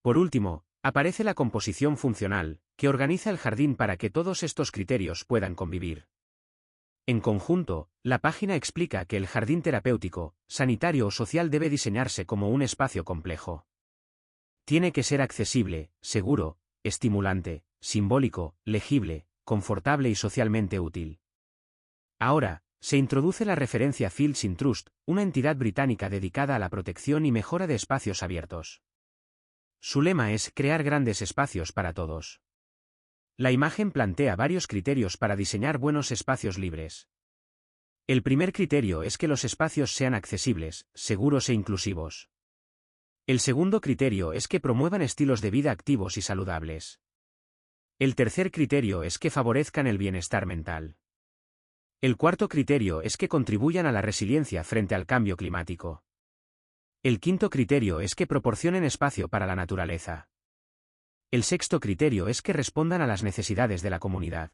Por último, aparece la composición funcional, que organiza el jardín para que todos estos criterios puedan convivir. En conjunto, la página explica que el jardín terapéutico, sanitario o social debe diseñarse como un espacio complejo. Tiene que ser accesible, seguro, estimulante, simbólico, legible, confortable y socialmente útil. Ahora, se introduce la referencia Fields in Trust, una entidad británica dedicada a la protección y mejora de espacios abiertos. Su lema es crear grandes espacios para todos. La imagen plantea varios criterios para diseñar buenos espacios libres. El primer criterio es que los espacios sean accesibles, seguros e inclusivos. El segundo criterio es que promuevan estilos de vida activos y saludables. El tercer criterio es que favorezcan el bienestar mental. El cuarto criterio es que contribuyan a la resiliencia frente al cambio climático. El quinto criterio es que proporcionen espacio para la naturaleza. El sexto criterio es que respondan a las necesidades de la comunidad.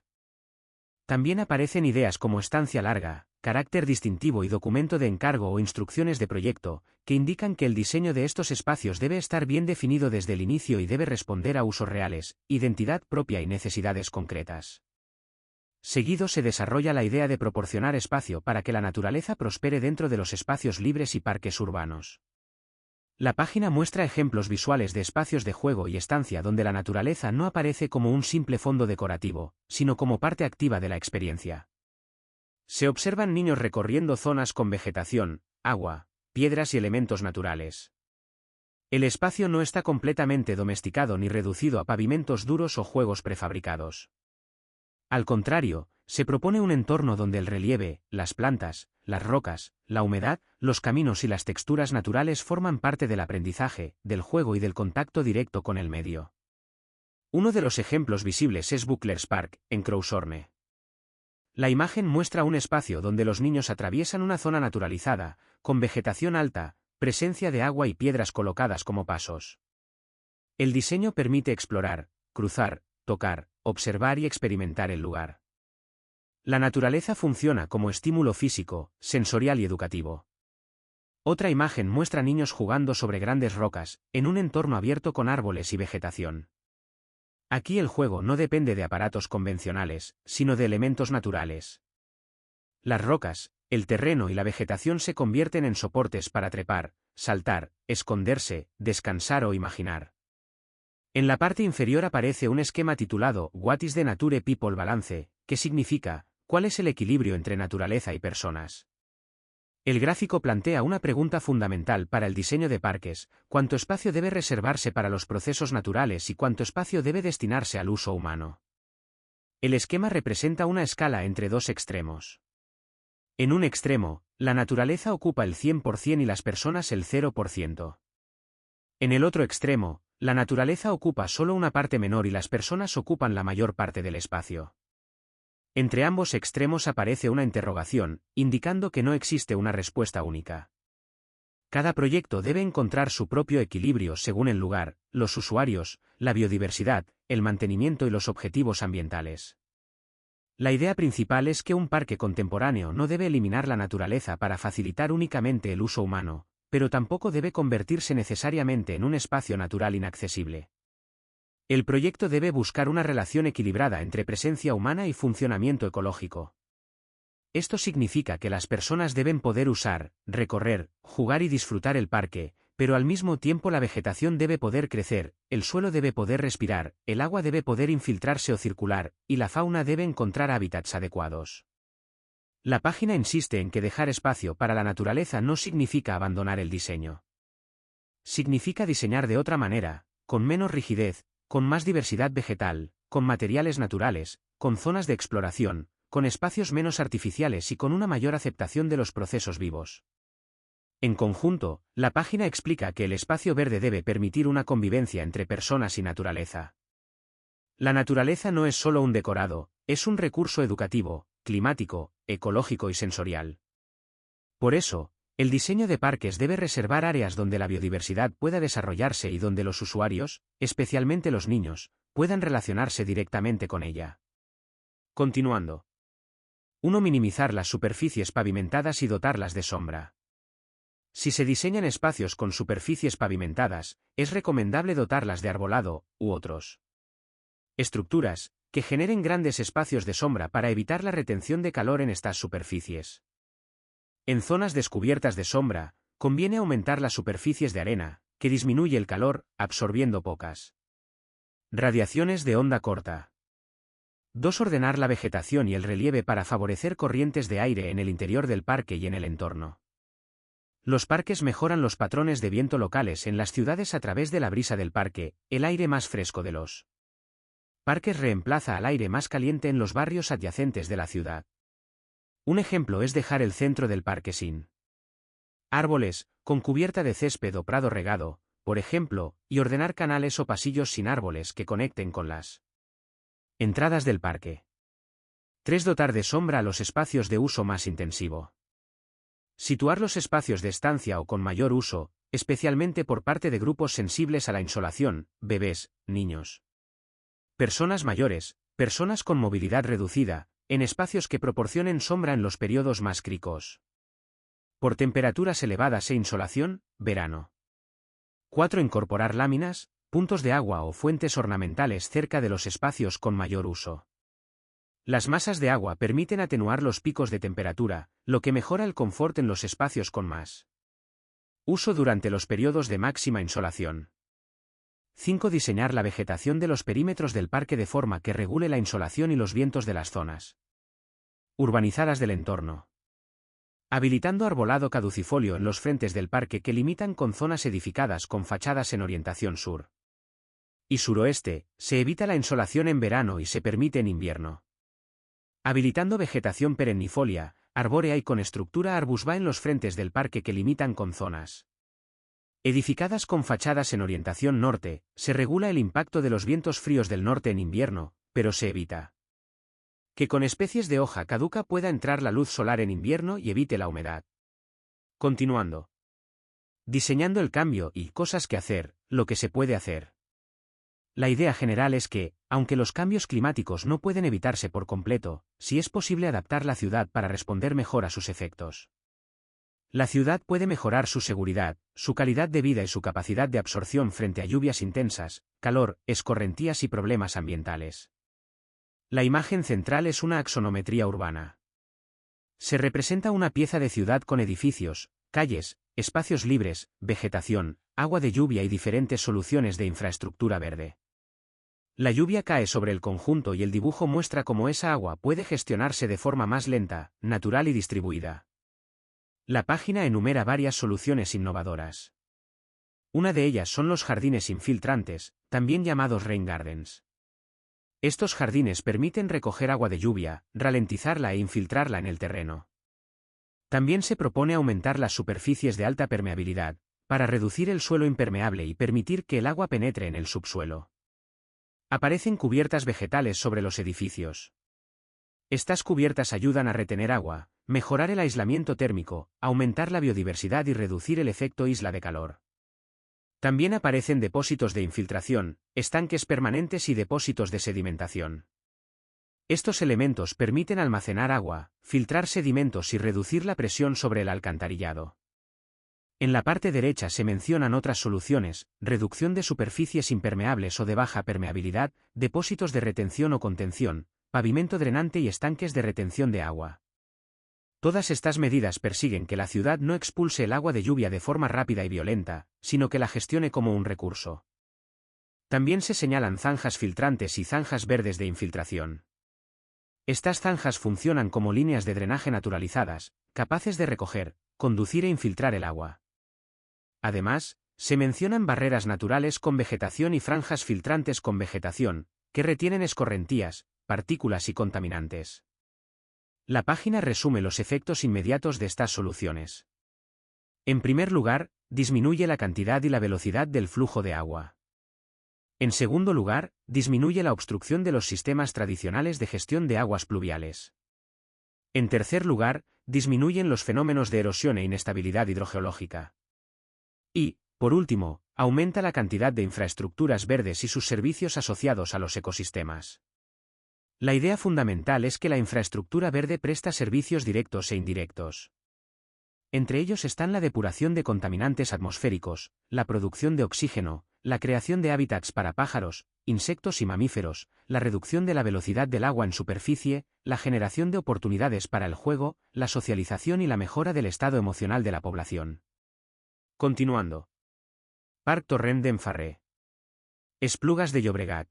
También aparecen ideas como estancia larga, carácter distintivo y documento de encargo o instrucciones de proyecto, que indican que el diseño de estos espacios debe estar bien definido desde el inicio y debe responder a usos reales, identidad propia y necesidades concretas. Seguido se desarrolla la idea de proporcionar espacio para que la naturaleza prospere dentro de los espacios libres y parques urbanos. La página muestra ejemplos visuales de espacios de juego y estancia donde la naturaleza no aparece como un simple fondo decorativo, sino como parte activa de la experiencia. Se observan niños recorriendo zonas con vegetación, agua, piedras y elementos naturales. El espacio no está completamente domesticado ni reducido a pavimentos duros o juegos prefabricados. Al contrario, se propone un entorno donde el relieve, las plantas, las rocas, la humedad, los caminos y las texturas naturales forman parte del aprendizaje, del juego y del contacto directo con el medio. Uno de los ejemplos visibles es Bucklers Park, en Crowthorne. La imagen muestra un espacio donde los niños atraviesan una zona naturalizada, con vegetación alta, presencia de agua y piedras colocadas como pasos. El diseño permite explorar, cruzar, tocar, observar y experimentar el lugar. La naturaleza funciona como estímulo físico, sensorial y educativo. Otra imagen muestra niños jugando sobre grandes rocas, en un entorno abierto con árboles y vegetación. Aquí el juego no depende de aparatos convencionales, sino de elementos naturales. Las rocas, el terreno y la vegetación se convierten en soportes para trepar, saltar, esconderse, descansar o imaginar. En la parte inferior aparece un esquema titulado What is the Nature People Balance, que significa, ¿cuál es el equilibrio entre naturaleza y personas? El gráfico plantea una pregunta fundamental para el diseño de parques: ¿cuánto espacio debe reservarse para los procesos naturales y cuánto espacio debe destinarse al uso humano? El esquema representa una escala entre dos extremos. En un extremo, la naturaleza ocupa el 100% y las personas el 0%. En el otro extremo, la naturaleza ocupa solo una parte menor y las personas ocupan la mayor parte del espacio. Entre ambos extremos aparece una interrogación, indicando que no existe una respuesta única. Cada proyecto debe encontrar su propio equilibrio según el lugar, los usuarios, la biodiversidad, el mantenimiento y los objetivos ambientales. La idea principal es que un parque contemporáneo no debe eliminar la naturaleza para facilitar únicamente el uso humano, pero tampoco debe convertirse necesariamente en un espacio natural inaccesible. El proyecto debe buscar una relación equilibrada entre presencia humana y funcionamiento ecológico. Esto significa que las personas deben poder usar, recorrer, jugar y disfrutar el parque, pero al mismo tiempo la vegetación debe poder crecer, el suelo debe poder respirar, el agua debe poder infiltrarse o circular, y la fauna debe encontrar hábitats adecuados. La página insiste en que dejar espacio para la naturaleza no significa abandonar el diseño. Significa diseñar de otra manera, con menos rigidez, con más diversidad vegetal, con materiales naturales, con zonas de exploración, con espacios menos artificiales y con una mayor aceptación de los procesos vivos. En conjunto, la página explica que el espacio verde debe permitir una convivencia entre personas y naturaleza. La naturaleza no es solo un decorado, es un recurso educativo, climático, ecológico y sensorial. Por eso, el diseño de parques debe reservar áreas donde la biodiversidad pueda desarrollarse y donde los usuarios, especialmente los niños, puedan relacionarse directamente con ella. Continuando. 1. Minimizar las superficies pavimentadas y dotarlas de sombra. Si se diseñan espacios con superficies pavimentadas, es recomendable dotarlas de arbolado, u otros estructuras, que generen grandes espacios de sombra para evitar la retención de calor en estas superficies. En zonas descubiertas de sombra, conviene aumentar las superficies de arena, que disminuye el calor, absorbiendo pocas radiaciones de onda corta. 2. Ordenar la vegetación y el relieve para favorecer corrientes de aire en el interior del parque y en el entorno. Los parques mejoran los patrones de viento locales en las ciudades a través de la brisa del parque, el aire más fresco de los parques reemplaza al aire más caliente en los barrios adyacentes de la ciudad. Un ejemplo es dejar el centro del parque sin árboles, con cubierta de césped o prado regado, por ejemplo, y ordenar canales o pasillos sin árboles que conecten con las entradas del parque. 3. Dotar de sombra a los espacios de uso más intensivo. Situar los espacios de estancia o con mayor uso, especialmente por parte de grupos sensibles a la insolación, bebés, niños, personas mayores, personas con movilidad reducida, en espacios que proporcionen sombra en los periodos más críticos. Por temperaturas elevadas e insolación, verano. 4. Incorporar láminas, puntos de agua o fuentes ornamentales cerca de los espacios con mayor uso. Las masas de agua permiten atenuar los picos de temperatura, lo que mejora el confort en los espacios con más uso durante los periodos de máxima insolación. 5. Diseñar la vegetación de los perímetros del parque de forma que regule la insolación y los vientos de las zonas urbanizadas del entorno. Habilitando arbolado caducifolio en los frentes del parque que limitan con zonas edificadas con fachadas en orientación sur y suroeste, se evita la insolación en verano y se permite en invierno. Habilitando vegetación perennifolia, arbórea y con estructura arbustiva en los frentes del parque que limitan con zonas edificadas con fachadas en orientación norte, se regula el impacto de los vientos fríos del norte en invierno, pero se evita que con especies de hoja caduca pueda entrar la luz solar en invierno y evite la humedad. Continuando. Diseñando el cambio y cosas que hacer, lo que se puede hacer. La idea general es que, aunque los cambios climáticos no pueden evitarse por completo, sí es posible adaptar la ciudad para responder mejor a sus efectos. La ciudad puede mejorar su seguridad, su calidad de vida y su capacidad de absorción frente a lluvias intensas, calor, escorrentías y problemas ambientales. La imagen central es una axonometría urbana. Se representa una pieza de ciudad con edificios, calles, espacios libres, vegetación, agua de lluvia y diferentes soluciones de infraestructura verde. La lluvia cae sobre el conjunto y el dibujo muestra cómo esa agua puede gestionarse de forma más lenta, natural y distribuida. La página enumera varias soluciones innovadoras. Una de ellas son los jardines infiltrantes, también llamados rain gardens. Estos jardines permiten recoger agua de lluvia, ralentizarla e infiltrarla en el terreno. También se propone aumentar las superficies de alta permeabilidad, para reducir el suelo impermeable y permitir que el agua penetre en el subsuelo. Aparecen cubiertas vegetales sobre los edificios. Estas cubiertas ayudan a retener agua, mejorar el aislamiento térmico, aumentar la biodiversidad y reducir el efecto isla de calor. También aparecen depósitos de infiltración, estanques permanentes y depósitos de sedimentación. Estos elementos permiten almacenar agua, filtrar sedimentos y reducir la presión sobre el alcantarillado. En la parte derecha se mencionan otras soluciones: reducción de superficies impermeables o de baja permeabilidad, depósitos de retención o contención, pavimento drenante y estanques de retención de agua. Todas estas medidas persiguen que la ciudad no expulse el agua de lluvia de forma rápida y violenta, sino que la gestione como un recurso. También se señalan zanjas filtrantes y zanjas verdes de infiltración. Estas zanjas funcionan como líneas de drenaje naturalizadas, capaces de recoger, conducir e infiltrar el agua. Además, se mencionan barreras naturales con vegetación y franjas filtrantes con vegetación, que retienen escorrentías, partículas y contaminantes. La página resume los efectos inmediatos de estas soluciones. En primer lugar, disminuye la cantidad y la velocidad del flujo de agua. En segundo lugar, disminuye la obstrucción de los sistemas tradicionales de gestión de aguas pluviales. En tercer lugar, disminuyen los fenómenos de erosión e inestabilidad hidrogeológica. Y, por último, aumenta la cantidad de infraestructuras verdes y sus servicios asociados a los ecosistemas. La idea fundamental es que la infraestructura verde presta servicios directos e indirectos. Entre ellos están la depuración de contaminantes atmosféricos, la producción de oxígeno, la creación de hábitats para pájaros, insectos y mamíferos, la reducción de la velocidad del agua en superficie, la generación de oportunidades para el juego, la socialización y la mejora del estado emocional de la población. Continuando. Parc Torrent d'en-Ferrer. Esplugas de Llobregat.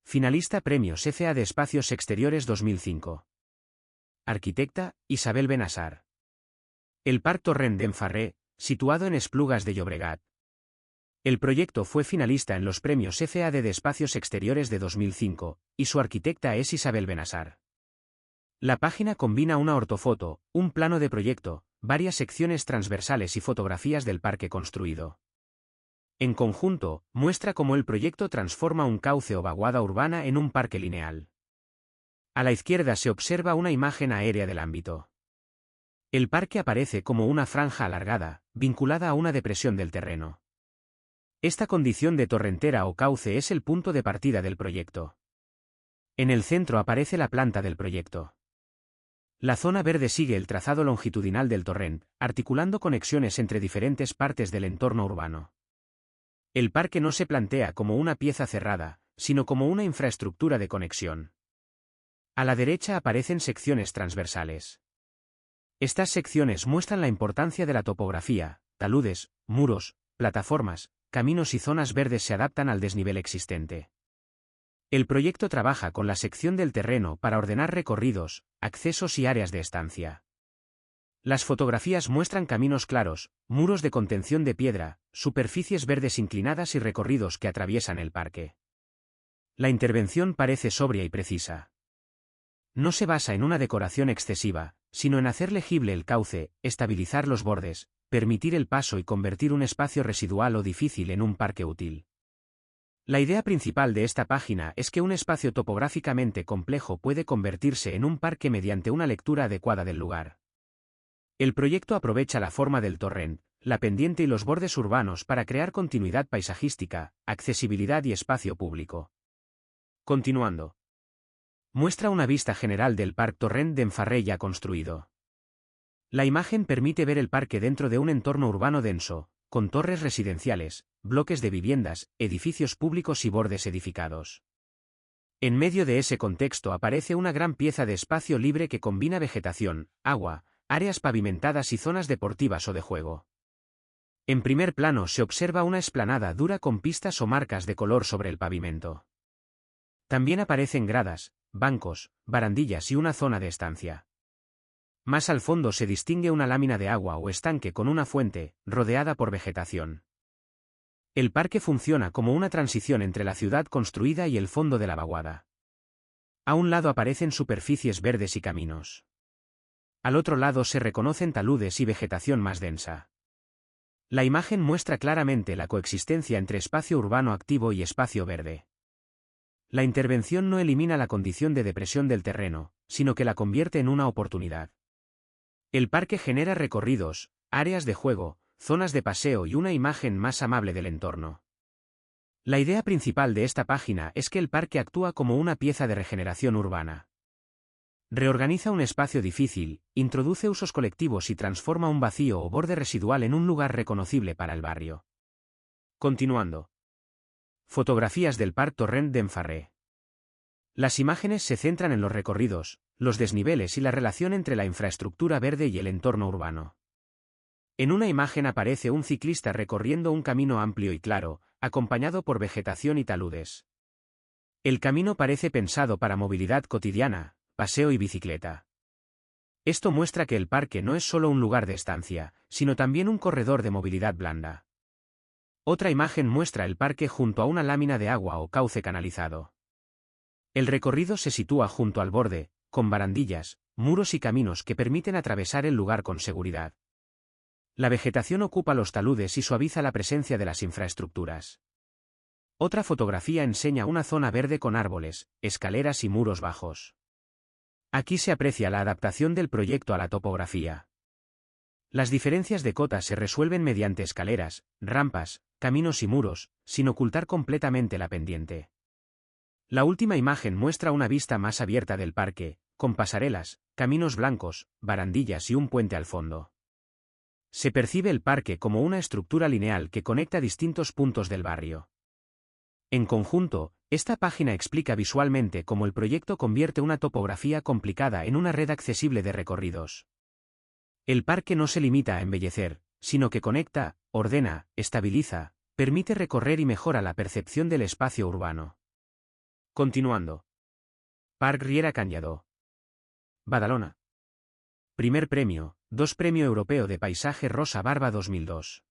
Finalista Premios FA de Espacios Exteriores 2005. Arquitecta, Isabel Benassar. El Parc Torrent d'en-Ferrer, situado en Esplugas de Llobregat. El proyecto fue finalista en los Premios FA de Espacios Exteriores de 2005, y su arquitecta es Isabel Benassar. La página combina una ortofoto, un plano de proyecto, varias secciones transversales y fotografías del parque construido. En conjunto, muestra cómo el proyecto transforma un cauce o vaguada urbana en un parque lineal. A la izquierda se observa una imagen aérea del ámbito. El parque aparece como una franja alargada, vinculada a una depresión del terreno. Esta condición de torrentera o cauce es el punto de partida del proyecto. En el centro aparece la planta del proyecto. La zona verde sigue el trazado longitudinal del torrent, articulando conexiones entre diferentes partes del entorno urbano. El parque no se plantea como una pieza cerrada, sino como una infraestructura de conexión. A la derecha aparecen secciones transversales. Estas secciones muestran la importancia de la topografía: taludes, muros, plataformas, caminos y zonas verdes se adaptan al desnivel existente. El proyecto trabaja con la sección del terreno para ordenar recorridos, accesos y áreas de estancia. Las fotografías muestran caminos claros, muros de contención de piedra, superficies verdes inclinadas y recorridos que atraviesan el parque. La intervención parece sobria y precisa. No se basa en una decoración excesiva, sino en hacer legible el cauce, estabilizar los bordes, permitir el paso y convertir un espacio residual o difícil en un parque útil. La idea principal de esta página es que un espacio topográficamente complejo puede convertirse en un parque mediante una lectura adecuada del lugar. El proyecto aprovecha la forma del torrent, la pendiente y los bordes urbanos para crear continuidad paisajística, accesibilidad y espacio público. Continuando. Muestra una vista general del Parc Torrent d'en-Ferrer ya construido. La imagen permite ver el parque dentro de un entorno urbano denso, con torres residenciales, bloques de viviendas, edificios públicos y bordes edificados. En medio de ese contexto aparece una gran pieza de espacio libre que combina vegetación, agua, áreas pavimentadas y zonas deportivas o de juego. En primer plano se observa una explanada dura con pistas o marcas de color sobre el pavimento. También aparecen gradas, bancos, barandillas y una zona de estancia. Más al fondo se distingue una lámina de agua o estanque con una fuente, rodeada por vegetación. El parque funciona como una transición entre la ciudad construida y el fondo de la vaguada. A un lado aparecen superficies verdes y caminos. Al otro lado se reconocen taludes y vegetación más densa. La imagen muestra claramente la coexistencia entre espacio urbano activo y espacio verde. La intervención no elimina la condición de depresión del terreno, sino que la convierte en una oportunidad. El parque genera recorridos, áreas de juego, zonas de paseo y una imagen más amable del entorno. La idea principal de esta página es que el parque actúa como una pieza de regeneración urbana. Reorganiza un espacio difícil, introduce usos colectivos y transforma un vacío o borde residual en un lugar reconocible para el barrio. Continuando. Fotografías del Parc Torrent d'Enfarré. Las imágenes se centran en los recorridos, los desniveles y la relación entre la infraestructura verde y el entorno urbano. En una imagen aparece un ciclista recorriendo un camino amplio y claro, acompañado por vegetación y taludes. El camino parece pensado para movilidad cotidiana, paseo y bicicleta. Esto muestra que el parque no es solo un lugar de estancia, sino también un corredor de movilidad blanda. Otra imagen muestra el parque junto a una lámina de agua o cauce canalizado. El recorrido se sitúa junto al borde, con barandillas, muros y caminos que permiten atravesar el lugar con seguridad. La vegetación ocupa los taludes y suaviza la presencia de las infraestructuras. Otra fotografía enseña una zona verde con árboles, escaleras y muros bajos. Aquí se aprecia la adaptación del proyecto a la topografía. Las diferencias de cota se resuelven mediante escaleras, rampas, caminos y muros, sin ocultar completamente la pendiente. La última imagen muestra una vista más abierta del parque, con pasarelas, caminos blancos, barandillas y un puente al fondo. Se percibe el parque como una estructura lineal que conecta distintos puntos del barrio. En conjunto, esta página explica visualmente cómo el proyecto convierte una topografía complicada en una red accesible de recorridos. El parque no se limita a embellecer, sino que conecta, ordena, estabiliza, permite recorrer y mejora la percepción del espacio urbano. Continuando. Parc Riera Can Lladó. Badalona. Primer premio, Premio Europeo de Paisaje Rosa Barba 2002.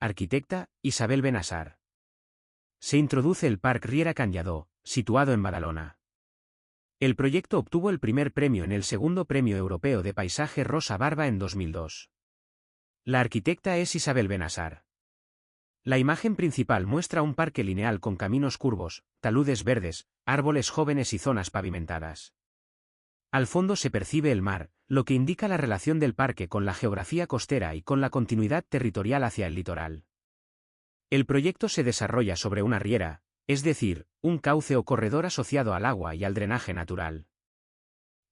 Arquitecta, Isabel Benassar. Se introduce el Parc Riera Can Lladó, situado en Badalona. El proyecto obtuvo el primer premio en el segundo Premio Europeo de Paisaje Rosa Barba en 2002. La arquitecta es Isabel Benassar. La imagen principal muestra un parque lineal con caminos curvos, taludes verdes, árboles jóvenes y zonas pavimentadas. Al fondo se percibe el mar, lo que indica la relación del parque con la geografía costera y con la continuidad territorial hacia el litoral. El proyecto se desarrolla sobre una riera, es decir, un cauce o corredor asociado al agua y al drenaje natural.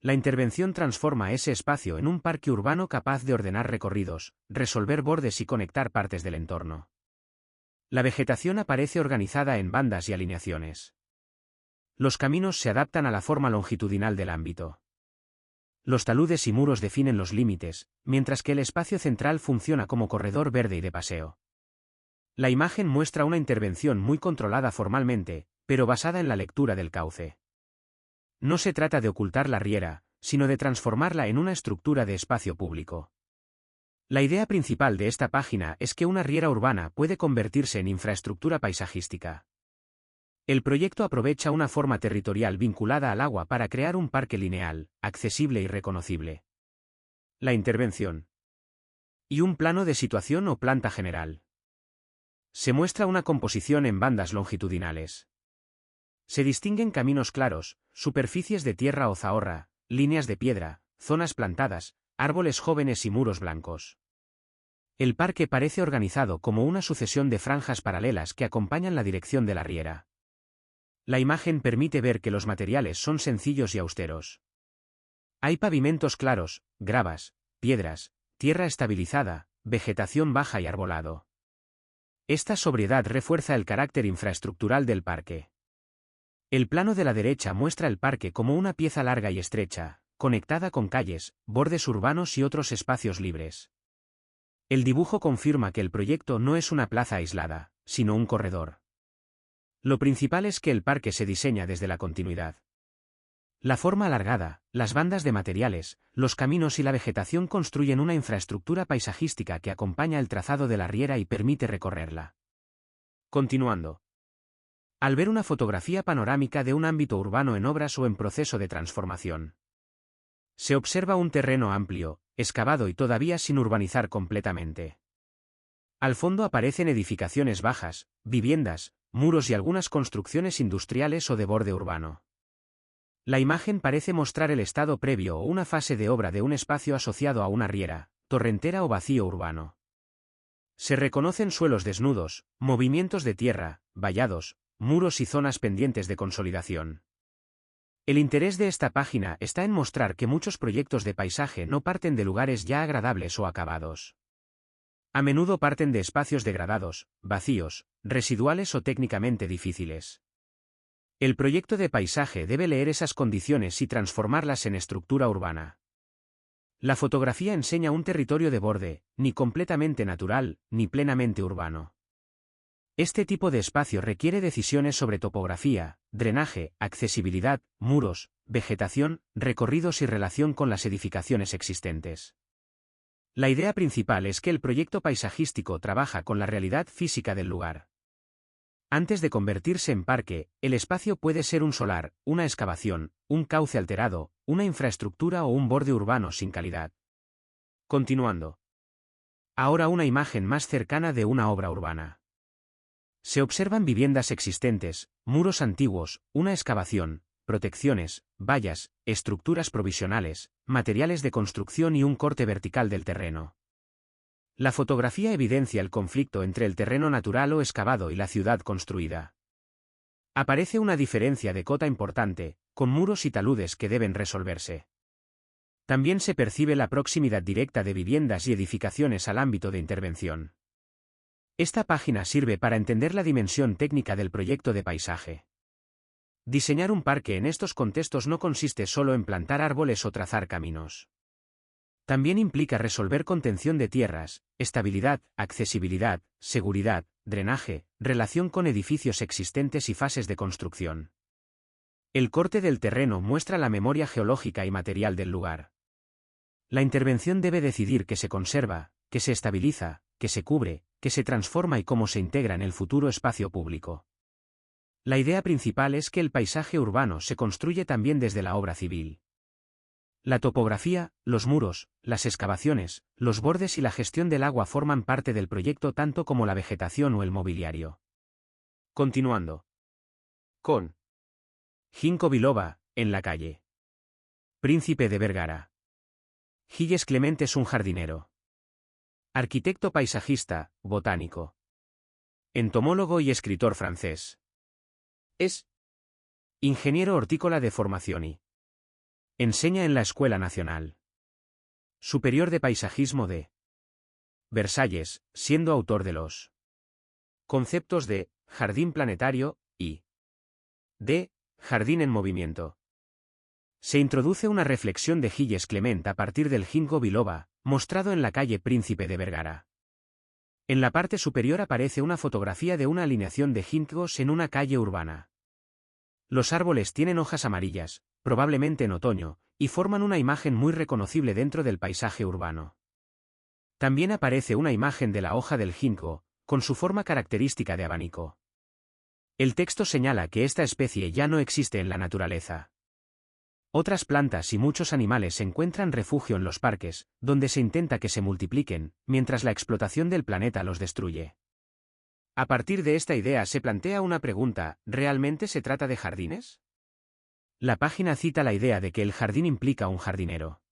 La intervención transforma ese espacio en un parque urbano capaz de ordenar recorridos, resolver bordes y conectar partes del entorno. La vegetación aparece organizada en bandas y alineaciones. Los caminos se adaptan a la forma longitudinal del ámbito. Los taludes y muros definen los límites, mientras que el espacio central funciona como corredor verde y de paseo. La imagen muestra una intervención muy controlada formalmente, pero basada en la lectura del cauce. No se trata de ocultar la riera, sino de transformarla en una estructura de espacio público. La idea principal de esta página es que una riera urbana puede convertirse en infraestructura paisajística. El proyecto aprovecha una forma territorial vinculada al agua para crear un parque lineal, accesible y reconocible. La intervención. Y un plano de situación o planta general. Se muestra una composición en bandas longitudinales. Se distinguen caminos claros, superficies de tierra o zahorra, líneas de piedra, zonas plantadas, árboles jóvenes y muros blancos. El parque parece organizado como una sucesión de franjas paralelas que acompañan la dirección de la riera. La imagen permite ver que los materiales son sencillos y austeros. Hay pavimentos claros, gravas, piedras, tierra estabilizada, vegetación baja y arbolado. Esta sobriedad refuerza el carácter infraestructural del parque. El plano de la derecha muestra el parque como una pieza larga y estrecha, conectada con calles, bordes urbanos y otros espacios libres. El dibujo confirma que el proyecto no es una plaza aislada, sino un corredor. Lo principal es que el parque se diseña desde la continuidad. La forma alargada, las bandas de materiales, los caminos y la vegetación construyen una infraestructura paisajística que acompaña el trazado de la riera y permite recorrerla. Continuando. Al ver una fotografía panorámica de un ámbito urbano en obras o en proceso de transformación, se observa un terreno amplio, excavado y todavía sin urbanizar completamente. Al fondo aparecen edificaciones bajas, viviendas, muros y algunas construcciones industriales o de borde urbano. La imagen parece mostrar el estado previo o una fase de obra de un espacio asociado a una riera, torrentera o vacío urbano. Se reconocen suelos desnudos, movimientos de tierra, vallados, muros y zonas pendientes de consolidación. El interés de esta página está en mostrar que muchos proyectos de paisaje no parten de lugares ya agradables o acabados. A menudo parten de espacios degradados, vacíos, residuales o técnicamente difíciles. El proyecto de paisaje debe leer esas condiciones y transformarlas en estructura urbana. La fotografía enseña un territorio de borde, ni completamente natural, ni plenamente urbano. Este tipo de espacio requiere decisiones sobre topografía, drenaje, accesibilidad, muros, vegetación, recorridos y relación con las edificaciones existentes. La idea principal es que el proyecto paisajístico trabaja con la realidad física del lugar. Antes de convertirse en parque, el espacio puede ser un solar, una excavación, un cauce alterado, una infraestructura o un borde urbano sin calidad. Continuando. Ahora una imagen más cercana de una obra urbana. Se observan viviendas existentes, muros antiguos, una excavación, protecciones, vallas, estructuras provisionales, materiales de construcción y un corte vertical del terreno. La fotografía evidencia el conflicto entre el terreno natural o excavado y la ciudad construida. Aparece una diferencia de cota importante, con muros y taludes que deben resolverse. También se percibe la proximidad directa de viviendas y edificaciones al ámbito de intervención. Esta página sirve para entender la dimensión técnica del proyecto de paisaje. Diseñar un parque en estos contextos no consiste solo en plantar árboles o trazar caminos. También implica resolver contención de tierras, estabilidad, accesibilidad, seguridad, drenaje, relación con edificios existentes y fases de construcción. El corte del terreno muestra la memoria geológica y material del lugar. La intervención debe decidir qué se conserva, qué se estabiliza, qué se cubre, qué se transforma y cómo se integra en el futuro espacio público. La idea principal es que el paisaje urbano se construye también desde la obra civil. La topografía, los muros, las excavaciones, los bordes y la gestión del agua forman parte del proyecto tanto como la vegetación o el mobiliario. Continuando. Con Ginkgo biloba, en la calle. Príncipe de Vergara. Gilles Clement es un jardinero. Arquitecto paisajista, botánico. Entomólogo y escritor francés. Es ingeniero hortícola de formación y enseña en la Escuela Nacional Superior de Paisajismo de Versalles, siendo autor de los conceptos de jardín planetario y de jardín en movimiento. Se introduce una reflexión de Gilles Clement a partir del Ginkgo biloba, mostrado en la calle Príncipe de Vergara. En la parte superior aparece una fotografía de una alineación de ginkgos en una calle urbana. Los árboles tienen hojas amarillas, probablemente en otoño, y forman una imagen muy reconocible dentro del paisaje urbano. También aparece una imagen de la hoja del ginkgo, con su forma característica de abanico. El texto señala que esta especie ya no existe en la naturaleza. Otras plantas y muchos animales encuentran refugio en los parques, donde se intenta que se multipliquen, mientras la explotación del planeta los destruye. A partir de esta idea se plantea una pregunta: ¿realmente se trata de jardines? La página cita la idea de que el jardín implica un jardinero.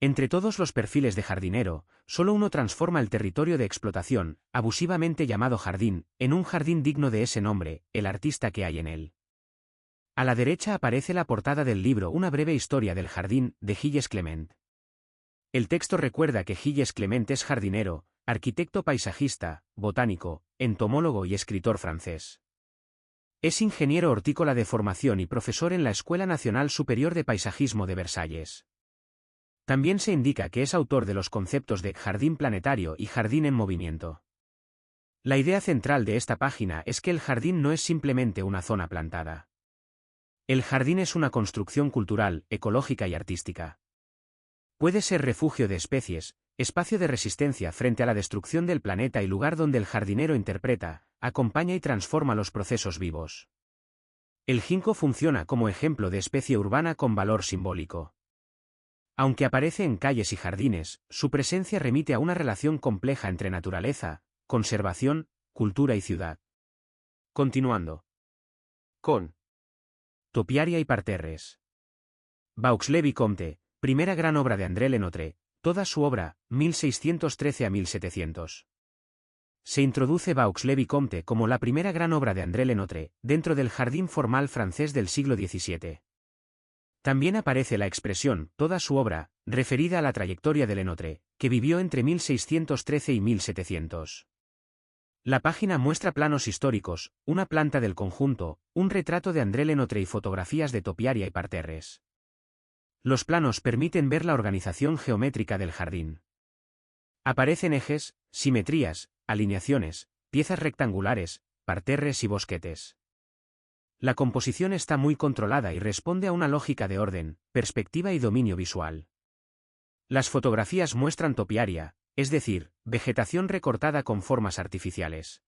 Entre todos los perfiles de jardinero, solo uno transforma el territorio de explotación, abusivamente llamado jardín, en un jardín digno de ese nombre, el artista que hay en él. A la derecha aparece la portada del libro Una breve historia del jardín, de Gilles Clement. El texto recuerda que Gilles Clement es jardinero, arquitecto paisajista, botánico, entomólogo y escritor francés. Es ingeniero hortícola de formación y profesor en la Escuela Nacional Superior de Paisajismo de Versalles. También se indica que es autor de los conceptos de jardín planetario y jardín en movimiento. La idea central de esta página es que el jardín no es simplemente una zona plantada. El jardín es una construcción cultural, ecológica y artística. Puede ser refugio de especies, espacio de resistencia frente a la destrucción del planeta y lugar donde el jardinero interpreta, acompaña y transforma los procesos vivos. El ginkgo funciona como ejemplo de especie urbana con valor simbólico. Aunque aparece en calles y jardines, su presencia remite a una relación compleja entre naturaleza, conservación, cultura y ciudad. Continuando. Con Topiaria y parterres. Vaux-le-Vicomte, primera gran obra de André Lenotre, toda su obra, 1613 a 1700. Se introduce Vaux-le-Vicomte como la primera gran obra de André Lenotre, dentro del jardín formal francés del siglo XVII. También aparece la expresión, toda su obra, referida a la trayectoria de Lenotre, que vivió entre 1613 y 1700. La página muestra planos históricos, una planta del conjunto, un retrato de André Lenotre y fotografías de topiaria y parterres. Los planos permiten ver la organización geométrica del jardín. Aparecen ejes, simetrías, alineaciones, piezas rectangulares, parterres y bosquetes. La composición está muy controlada y responde a una lógica de orden, perspectiva y dominio visual. Las fotografías muestran topiaria, es decir, vegetación recortada con formas artificiales.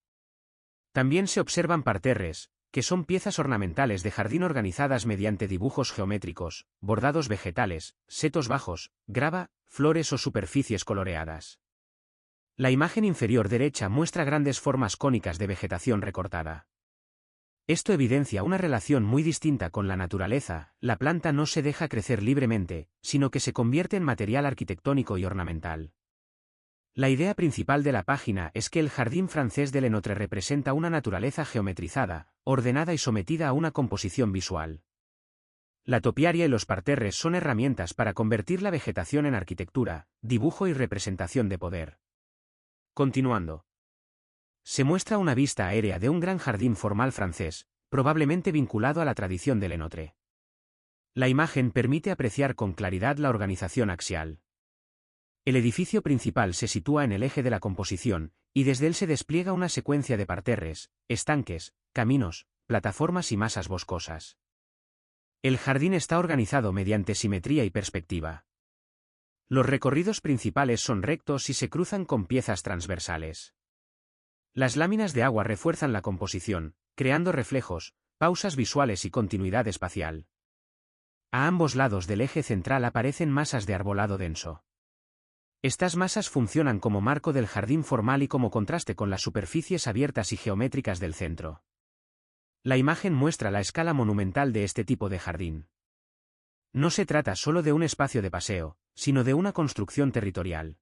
También se observan parterres, que son piezas ornamentales de jardín organizadas mediante dibujos geométricos, bordados vegetales, setos bajos, grava, flores o superficies coloreadas. La imagen inferior derecha muestra grandes formas cónicas de vegetación recortada. Esto evidencia una relación muy distinta con la naturaleza. La planta no se deja crecer libremente, sino que se convierte en material arquitectónico y ornamental. La idea principal de la página es que el jardín francés de Lenotre representa una naturaleza geometrizada, ordenada y sometida a una composición visual. La topiaria y los parterres son herramientas para convertir la vegetación en arquitectura, dibujo y representación de poder. Continuando. Se muestra una vista aérea de un gran jardín formal francés, probablemente vinculado a la tradición de Lenotre. La imagen permite apreciar con claridad la organización axial. El edificio principal se sitúa en el eje de la composición, y desde él se despliega una secuencia de parterres, estanques, caminos, plataformas y masas boscosas. El jardín está organizado mediante simetría y perspectiva. Los recorridos principales son rectos y se cruzan con piezas transversales. Las láminas de agua refuerzan la composición, creando reflejos, pausas visuales y continuidad espacial. A ambos lados del eje central aparecen masas de arbolado denso. Estas masas funcionan como marco del jardín formal y como contraste con las superficies abiertas y geométricas del centro. La imagen muestra la escala monumental de este tipo de jardín. No se trata solo de un espacio de paseo, sino de una construcción territorial.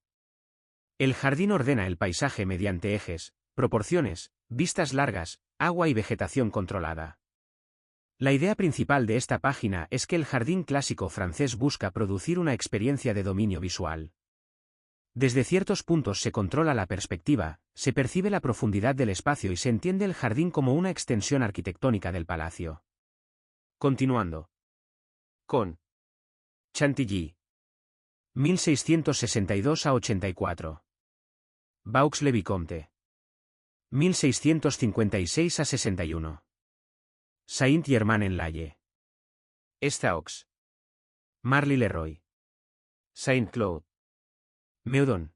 El jardín ordena el paisaje mediante ejes, proporciones, vistas largas, agua y vegetación controlada. La idea principal de esta página es que el jardín clásico francés busca producir una experiencia de dominio visual. Desde ciertos puntos se controla la perspectiva, se percibe la profundidad del espacio y se entiende el jardín como una extensión arquitectónica del palacio. Continuando. Con Chantilly. 1662 a 84. Vaux-le-Vicomte. 1656 a 61. Saint-Germain-en-Laye. Estaaux. Marly-le-Roi. Saint-Claude. Meudon.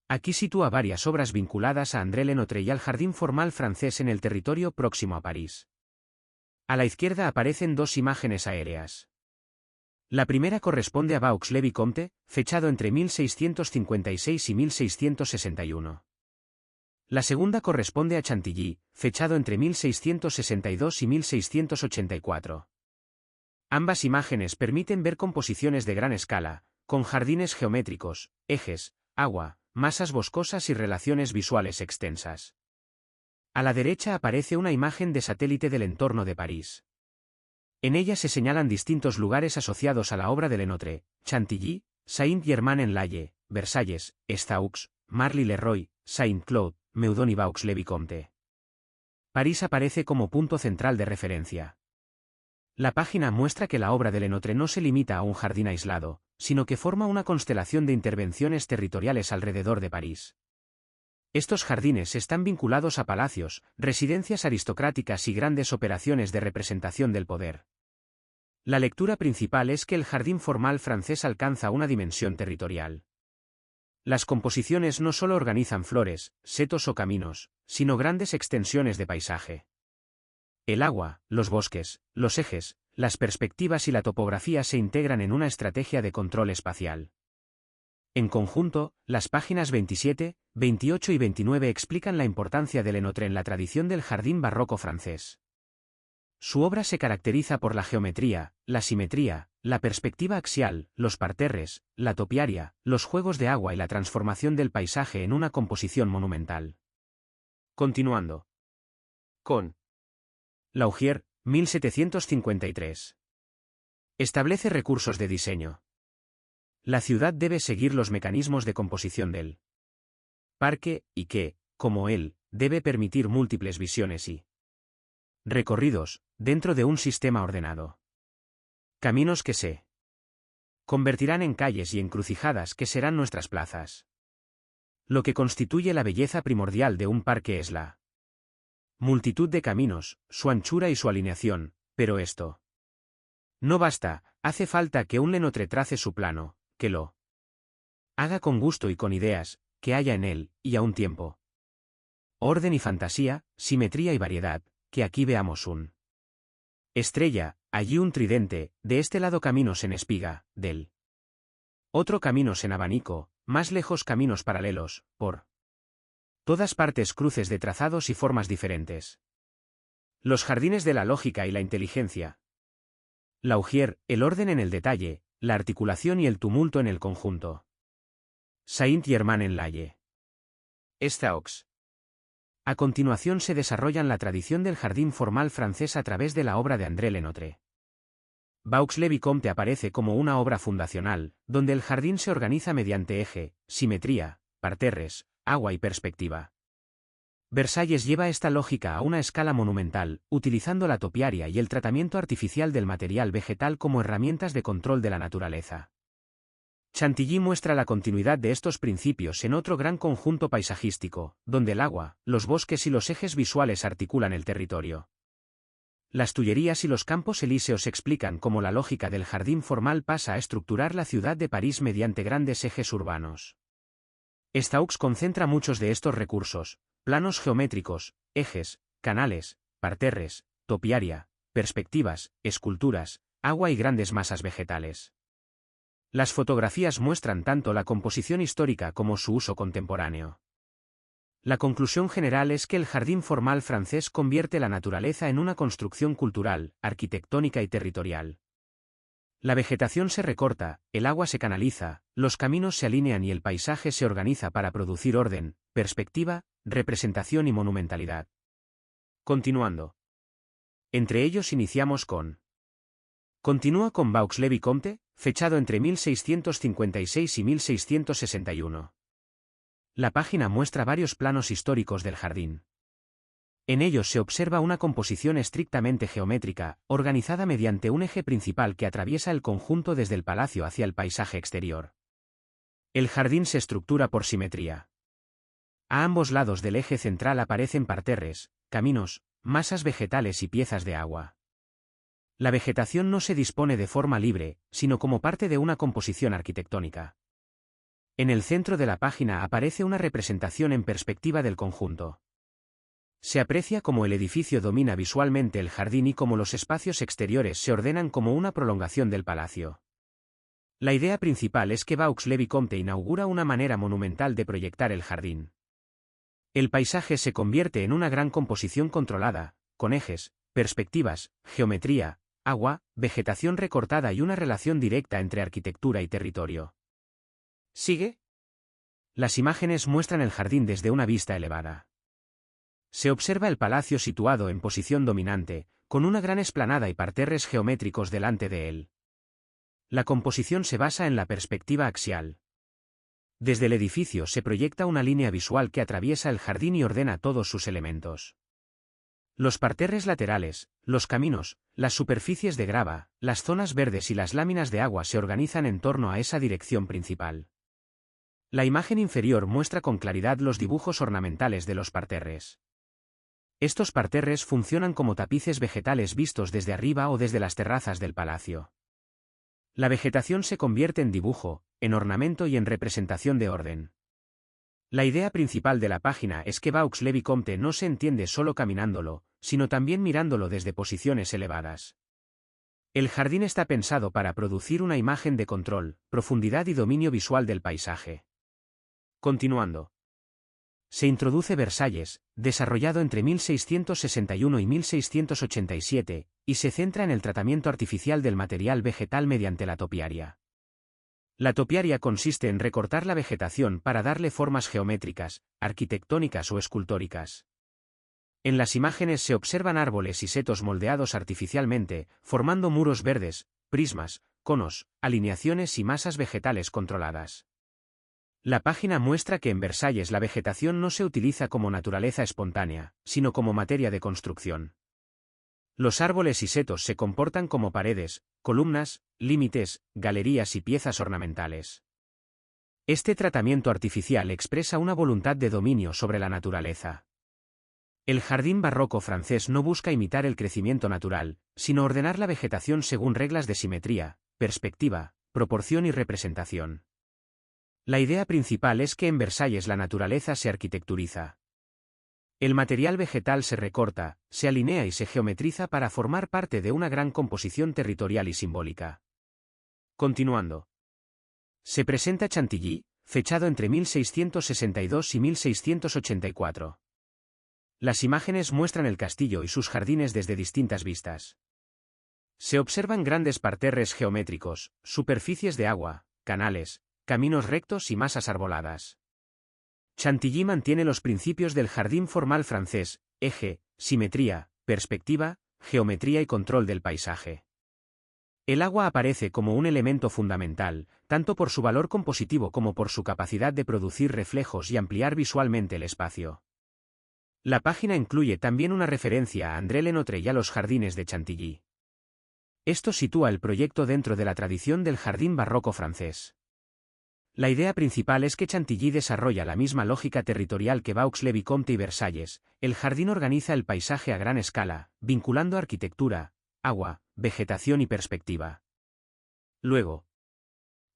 Aquí sitúa varias obras vinculadas a André Lenotre y al jardín formal francés en el territorio próximo a París. A la izquierda aparecen dos imágenes aéreas. La primera corresponde a Vaux-le-Vicomte, fechado entre 1656 y 1661. La segunda corresponde a Chantilly, fechado entre 1662 y 1684. Ambas imágenes permiten ver composiciones de gran escala, con jardines geométricos, ejes, agua, masas boscosas y relaciones visuales extensas. A la derecha aparece una imagen de satélite del entorno de París. En ella se señalan distintos lugares asociados a la obra de Lenotre: Chantilly, Saint-Germain-en-Laye, Versalles, Estaaux, Marly-le-Roi, Saint-Claude, Meudon y Vaux-le-Vicomte. París aparece como punto central de referencia. La página muestra que la obra de Lenotre no se limita a un jardín aislado, sino que forma una constelación de intervenciones territoriales alrededor de París. Estos jardines están vinculados a palacios, residencias aristocráticas y grandes operaciones de representación del poder. La lectura principal es que el jardín formal francés alcanza una dimensión territorial. Las composiciones no solo organizan flores, setos o caminos, sino grandes extensiones de paisaje. El agua, los bosques, los ejes, las perspectivas y la topografía se integran en una estrategia de control espacial. En conjunto, las páginas 27, 28 y 29 explican la importancia del Lenotre en la tradición del jardín barroco francés. Su obra se caracteriza por la geometría, la simetría, la perspectiva axial, los parterres, la topiaria, los juegos de agua y la transformación del paisaje en una composición monumental. Continuando. Con Laugier, 1753. Establece recursos de diseño. La ciudad debe seguir los mecanismos de composición del parque, y que, como él, debe permitir múltiples visiones y recorridos, dentro de un sistema ordenado. Caminos que se convertirán en calles y encrucijadas que serán nuestras plazas. Lo que constituye la belleza primordial de un parque es la multitud de caminos, su anchura y su alineación, pero esto no basta, hace falta que un Lenotre trace su plano, que lo haga con gusto y con ideas, que haya en él, y a un tiempo, orden y fantasía, simetría y variedad, que aquí veamos un estrella, allí un tridente, de este lado caminos en espiga, del otro caminos en abanico, más lejos caminos paralelos, por todas partes cruces de trazados y formas diferentes. Los jardines de la lógica y la inteligencia. Laugier, el orden en el detalle, la articulación y el tumulto en el conjunto. Saint-Germain-en-Laye. Staux. A continuación se desarrollan la tradición del jardín formal francés a través de la obra de André Lenotre. Vaux-le-Vicomte aparece como una obra fundacional, donde el jardín se organiza mediante eje, simetría, parterres, agua y perspectiva. Versalles lleva esta lógica a una escala monumental, utilizando la topiaria y el tratamiento artificial del material vegetal como herramientas de control de la naturaleza. Chantilly muestra la continuidad de estos principios en otro gran conjunto paisajístico, donde el agua, los bosques y los ejes visuales articulan el territorio. Las Tullerías y los Campos Elíseos explican cómo la lógica del jardín formal pasa a estructurar la ciudad de París mediante grandes ejes urbanos. Staux concentra muchos de estos recursos: planos geométricos, ejes, canales, parterres, topiaria, perspectivas, esculturas, agua y grandes masas vegetales. Las fotografías muestran tanto la composición histórica como su uso contemporáneo. La conclusión general es que el jardín formal francés convierte la naturaleza en una construcción cultural, arquitectónica y territorial. La vegetación se recorta, el agua se canaliza, los caminos se alinean y el paisaje se organiza para producir orden, perspectiva, representación y monumentalidad. Continuando. Entre ellos iniciamos con. Continúa con Vaux-le-Vicomte, fechado entre 1656 y 1661. La página muestra varios planos históricos del jardín. En ellos se observa una composición estrictamente geométrica, organizada mediante un eje principal que atraviesa el conjunto desde el palacio hacia el paisaje exterior. El jardín se estructura por simetría. A ambos lados del eje central aparecen parterres, caminos, masas vegetales y piezas de agua. La vegetación no se dispone de forma libre, sino como parte de una composición arquitectónica. En el centro de la página aparece una representación en perspectiva del conjunto. Se aprecia cómo el edificio domina visualmente el jardín y cómo los espacios exteriores se ordenan como una prolongación del palacio. La idea principal es que Vaux-le-Vicomte inaugura una manera monumental de proyectar el jardín. El paisaje se convierte en una gran composición controlada, con ejes, perspectivas, geometría, agua, vegetación recortada y una relación directa entre arquitectura y territorio. ¿Sigue? Las imágenes muestran el jardín desde una vista elevada. Se observa el palacio situado en posición dominante, con una gran explanada y parterres geométricos delante de él. La composición se basa en la perspectiva axial. Desde el edificio se proyecta una línea visual que atraviesa el jardín y ordena todos sus elementos. Los parterres laterales, los caminos, las superficies de grava, las zonas verdes y las láminas de agua se organizan en torno a esa dirección principal. La imagen inferior muestra con claridad los dibujos ornamentales de los parterres. Estos parterres funcionan como tapices vegetales vistos desde arriba o desde las terrazas del palacio. La vegetación se convierte en dibujo, en ornamento y en representación de orden. La idea principal de la página es que Vaux-le-Vicomte no se entiende solo caminándolo, sino también mirándolo desde posiciones elevadas. El jardín está pensado para producir una imagen de control, profundidad y dominio visual del paisaje. Continuando. Se introduce Versalles, desarrollado entre 1661 y 1687, y se centra en el tratamiento artificial del material vegetal mediante la topiaria. La topiaria consiste en recortar la vegetación para darle formas geométricas, arquitectónicas o escultóricas. En las imágenes se observan árboles y setos moldeados artificialmente, formando muros verdes, prismas, conos, alineaciones y masas vegetales controladas. La página muestra que en Versalles la vegetación no se utiliza como naturaleza espontánea, sino como materia de construcción. Los árboles y setos se comportan como paredes, columnas, límites, galerías y piezas ornamentales. Este tratamiento artificial expresa una voluntad de dominio sobre la naturaleza. El jardín barroco francés no busca imitar el crecimiento natural, sino ordenar la vegetación según reglas de simetría, perspectiva, proporción y representación. La idea principal es que en Versalles la naturaleza se arquitecturiza. El material vegetal se recorta, se alinea y se geometriza para formar parte de una gran composición territorial y simbólica. Continuando. Se presenta Chantilly, fechado entre 1662 y 1684. Las imágenes muestran el castillo y sus jardines desde distintas vistas. Se observan grandes parterres geométricos, superficies de agua, canales, caminos rectos y masas arboladas. Chantilly mantiene los principios del jardín formal francés: eje, simetría, perspectiva, geometría y control del paisaje. El agua aparece como un elemento fundamental, tanto por su valor compositivo como por su capacidad de producir reflejos y ampliar visualmente el espacio. La página incluye también una referencia a André Le-Notre y a los jardines de Chantilly. Esto sitúa el proyecto dentro de la tradición del jardín barroco francés. La idea principal es que Chantilly desarrolla la misma lógica territorial que Vaux-le-Vicomte y Versalles. El jardín organiza el paisaje a gran escala, vinculando arquitectura, agua, vegetación y perspectiva. Luego,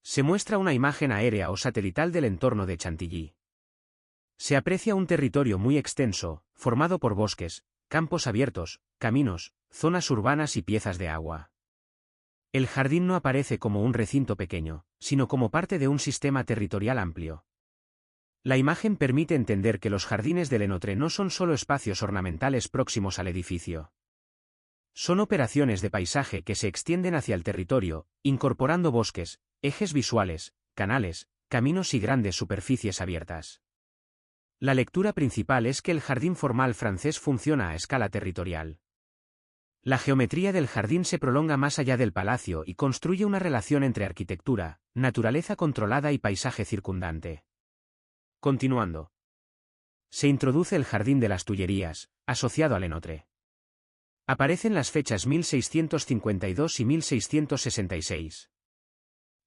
se muestra una imagen aérea o satelital del entorno de Chantilly. Se aprecia un territorio muy extenso, formado por bosques, campos abiertos, caminos, zonas urbanas y piezas de agua. El jardín no aparece como un recinto pequeño, sino como parte de un sistema territorial amplio. La imagen permite entender que los jardines de Le-Notre no son solo espacios ornamentales próximos al edificio. Son operaciones de paisaje que se extienden hacia el territorio, incorporando bosques, ejes visuales, canales, caminos y grandes superficies abiertas. La lectura principal es que el jardín formal francés funciona a escala territorial. La geometría del jardín se prolonga más allá del palacio y construye una relación entre arquitectura, naturaleza controlada y paisaje circundante. Continuando. Se introduce el Jardín de las Tullerías, asociado a Le-Notre. Aparecen las fechas 1652 y 1666.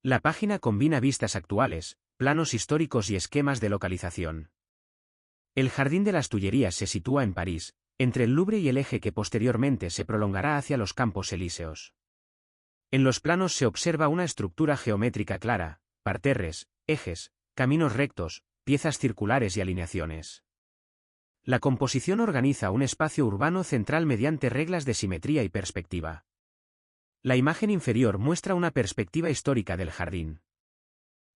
La página combina vistas actuales, planos históricos y esquemas de localización. El Jardín de las Tullerías se sitúa en París, entre el Louvre y el eje que posteriormente se prolongará hacia los Campos Elíseos. En los planos se observa una estructura geométrica clara, parterres, ejes, caminos rectos, piezas circulares y alineaciones. La composición organiza un espacio urbano central mediante reglas de simetría y perspectiva. La imagen inferior muestra una perspectiva histórica del jardín.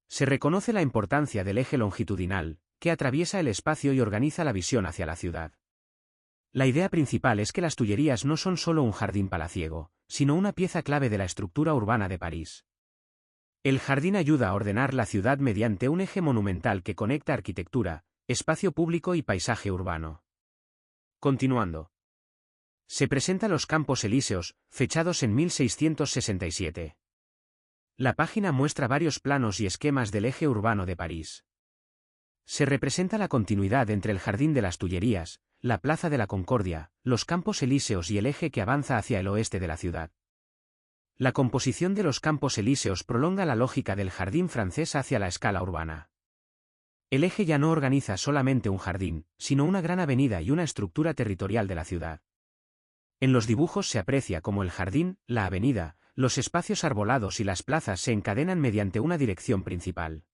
Se reconoce la importancia del eje longitudinal, que atraviesa el espacio y organiza la visión hacia la ciudad. La idea principal es que las Tullerías no son solo un jardín palaciego, sino una pieza clave de la estructura urbana de París. El jardín ayuda a ordenar la ciudad mediante un eje monumental que conecta arquitectura, espacio público y paisaje urbano. Continuando. Se presenta los Campos Elíseos, fechados en 1667. La página muestra varios planos y esquemas del eje urbano de París. Se representa la continuidad entre el Jardín de las Tullerías, la Plaza de la Concordia, los Campos Elíseos y el eje que avanza hacia el oeste de la ciudad. La composición de los Campos Elíseos prolonga la lógica del jardín francés hacia la escala urbana. El eje ya no organiza solamente un jardín, sino una gran avenida y una estructura territorial de la ciudad. En los dibujos se aprecia cómo el jardín, la avenida, los espacios arbolados y las plazas se encadenan mediante una dirección principal.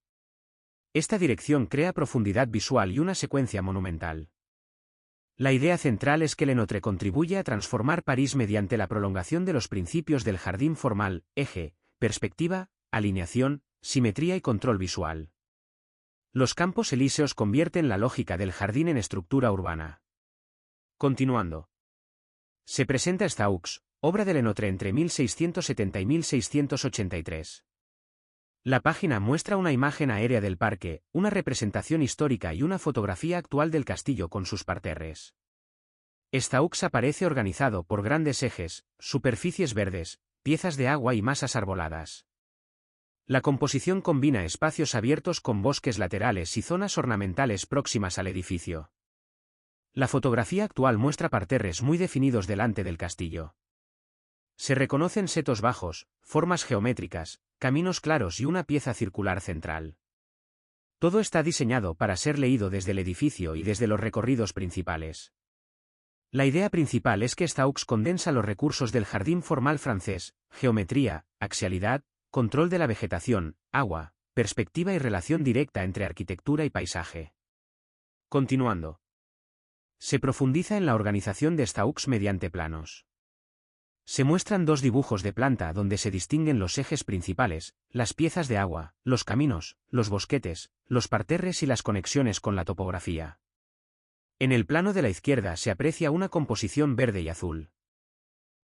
Esta dirección crea profundidad visual y una secuencia monumental. La idea central es que Lenotre contribuye a transformar París mediante la prolongación de los principios del jardín formal, eje, perspectiva, alineación, simetría y control visual. Los Campos Elíseos convierten la lógica del jardín en estructura urbana. Continuando. Se presenta Staux, obra de Lenotre entre 1670 y 1683. La página muestra una imagen aérea del parque, una representación histórica y una fotografía actual del castillo con sus parterres. Staux aparece organizado por grandes ejes, superficies verdes, piezas de agua y masas arboladas. La composición combina espacios abiertos con bosques laterales y zonas ornamentales próximas al edificio. La fotografía actual muestra parterres muy definidos delante del castillo. Se reconocen setos bajos, formas geométricas, caminos claros y una pieza circular central. Todo está diseñado para ser leído desde el edificio y desde los recorridos principales. La idea principal es que Staux condensa los recursos del jardín formal francés: geometría, axialidad, control de la vegetación, agua, perspectiva y relación directa entre arquitectura y paisaje. Continuando. Se profundiza en la organización de Staux mediante planos. Se muestran dos dibujos de planta donde se distinguen los ejes principales, las piezas de agua, los caminos, los bosquetes, los parterres y las conexiones con la topografía. En el plano de la izquierda se aprecia una composición verde y azul.